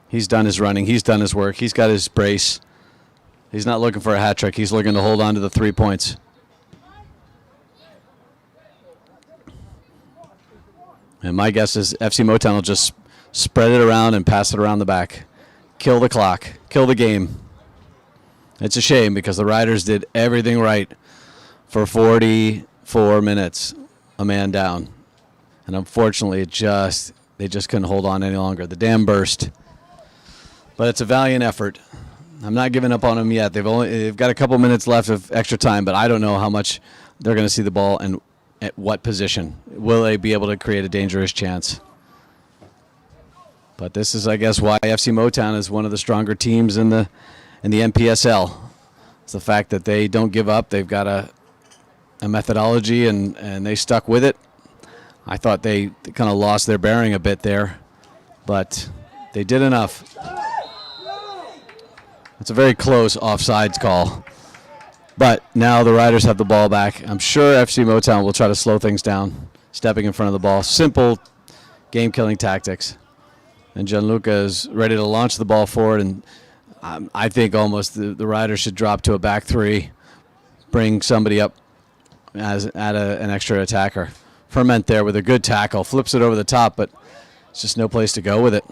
He's done his running. He's done his work. He's got his brace. He's not looking for a hat trick. He's looking to hold on to the 3 points. And my guess is FC Motown will just spread it around and pass it around the back. Kill the clock. Kill the game. It's a shame because the Riders did everything right for 44 minutes, a man down. And unfortunately, they just couldn't hold on any longer. The dam burst. But it's a valiant effort. I'm not giving up on them yet. They've got a couple minutes left of extra time, but I don't know how much they're going to see the ball and at what position. Will they be able to create a dangerous chance? But this is, I guess, why FC Motown is one of the stronger teams in the NPSL. It's the fact that they don't give up. They've got a methodology, and they stuck with it. I thought they kind of lost their bearing a bit there, but they did enough. It's a very close offsides call. But now the Riders have the ball back. I'm sure FC Motown will try to slow things down, stepping in front of the ball. Simple game-killing tactics. And Gianluca is ready to launch the ball forward, and I think almost the Riders should drop to a back three, bring somebody up as an extra attacker. Ferment there with a good tackle, flips it over the top, but it's just no place to go with it.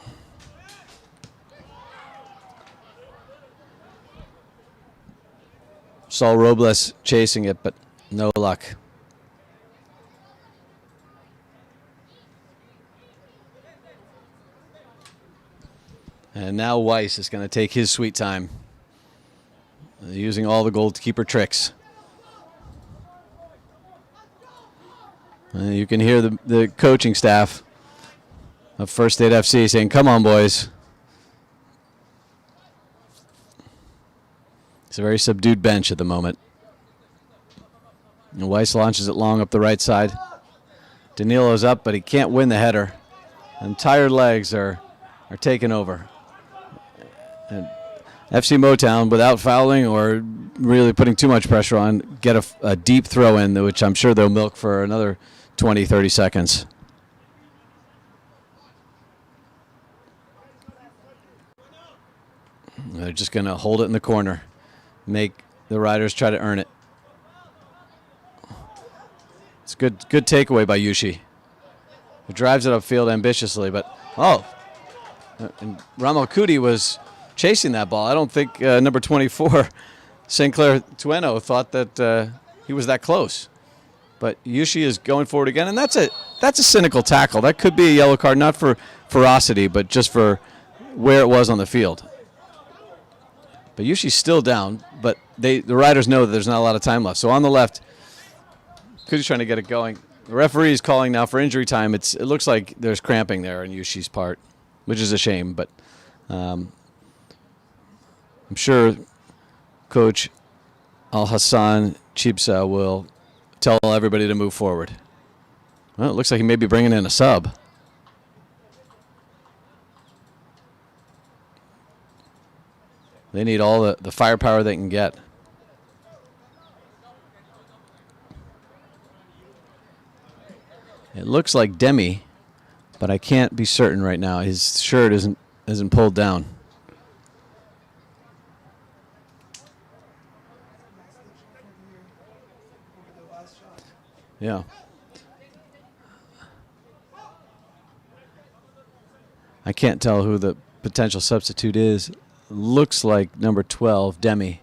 Saul Robles chasing it, but no luck. And now Weiss is going to take his sweet time, using all the goalkeeper tricks. You can hear the coaching staff of First State FC saying, "Come on, boys." It's a very subdued bench at the moment. And Weiss launches it long up the right side. Danilo's up, but he can't win the header. And tired legs are taking over. And FC Motown, without fouling or really putting too much pressure on, get a deep throw in, which I'm sure they'll milk for another 20, 30 seconds. They're just going to hold it in the corner. Make the Riders try to earn it. It's good takeaway by Yushi, who drives it upfield ambitiously, but and Ramalcuti was chasing that ball. I don't think number 24, St. Clair Tueno, thought that he was that close. But Yushi is going forward again, and that's a cynical tackle. That could be a yellow card, not for ferocity, but just for where it was on the field. But Yushi's still down, but the Riders know that there's not a lot of time left. So on the left, Cody's trying to get it going. The referee is calling now for injury time. It looks like there's cramping there on Yushi's part, which is a shame. But I'm sure Coach Al-Hassan Chibsa will tell everybody to move forward. Well, it looks like he may be bringing in a sub. They need all the firepower they can get. It looks like Demi, but I can't be certain right now. His shirt isn't pulled down. Yeah. I can't tell who the potential substitute is. Looks like number 12, Demi.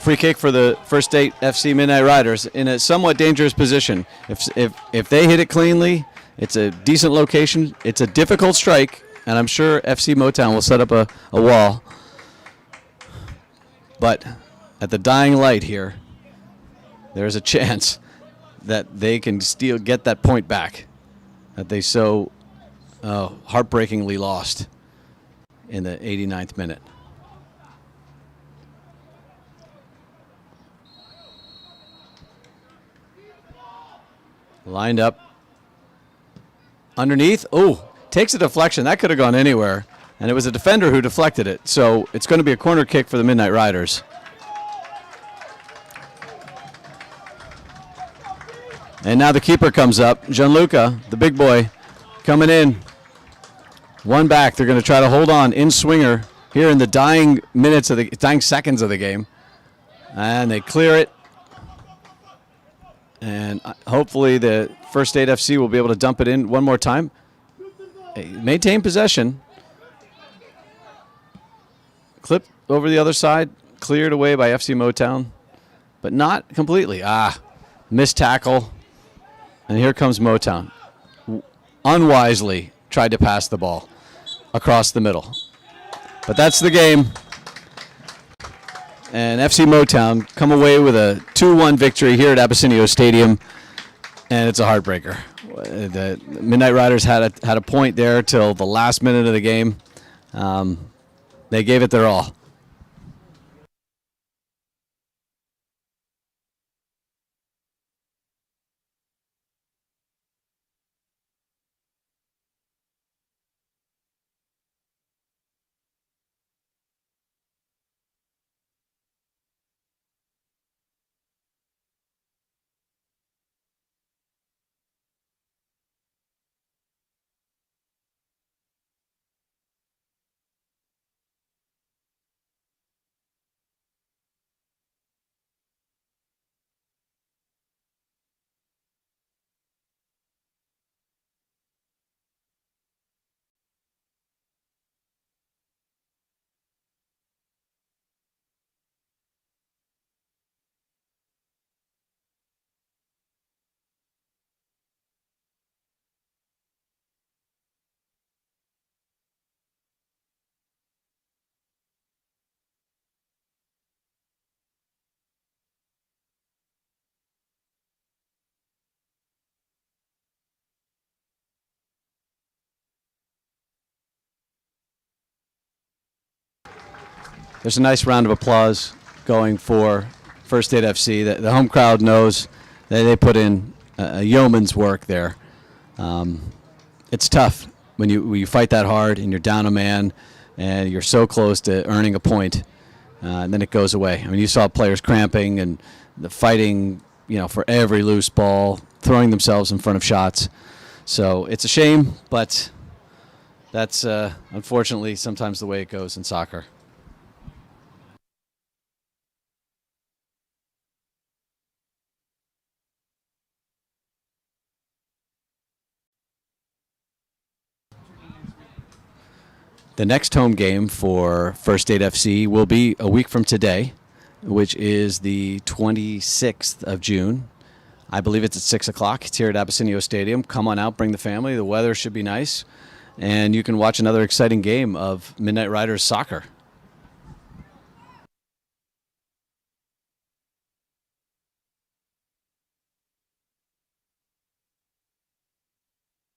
Free kick for the First State FC Midnight Riders in a somewhat dangerous position. If they hit it cleanly, it's a decent location. It's a difficult strike, and I'm sure FC Motown will set up a wall. But at the dying light here, there's a chance that they can still get that point back that they so heartbreakingly lost in the 89th minute. Lined up. Underneath. Oh, takes a deflection. That could have gone anywhere. And it was a defender who deflected it. So it's going to be a corner kick for the Midnight Riders. And now the keeper comes up. Gianluca, the big boy, coming in. One back. They're going to try to hold on in swinger here in the dying seconds of the game. And they clear it. And hopefully the First State FC will be able to dump it in one more time. Maintain possession. Clip over the other side. Cleared away by FC Motown. But not completely. Missed tackle. And here comes Motown. Unwisely tried to pass the ball across the middle. But that's the game. And FC Motown come away with a 2-1 victory here at Abessinio Stadium, and it's a heartbreaker. The Midnight Riders had a point there till the last minute of the game. They gave it their all. There's a nice round of applause going for First State FC. The home crowd knows that they put in a yeoman's work there. It's tough when you fight that hard and you're down a man and you're so close to earning a point, and then it goes away. I mean, you saw players cramping and the fighting, for every loose ball, throwing themselves in front of shots. So it's a shame, but that's unfortunately sometimes the way it goes in soccer. The next home game for First State FC will be a week from today, which is the 26th of June. I believe it's at 6 o'clock. It's here at Abessinio Stadium. Come on out, bring the family. The weather should be nice. And you can watch another exciting game of Midnight Riders soccer.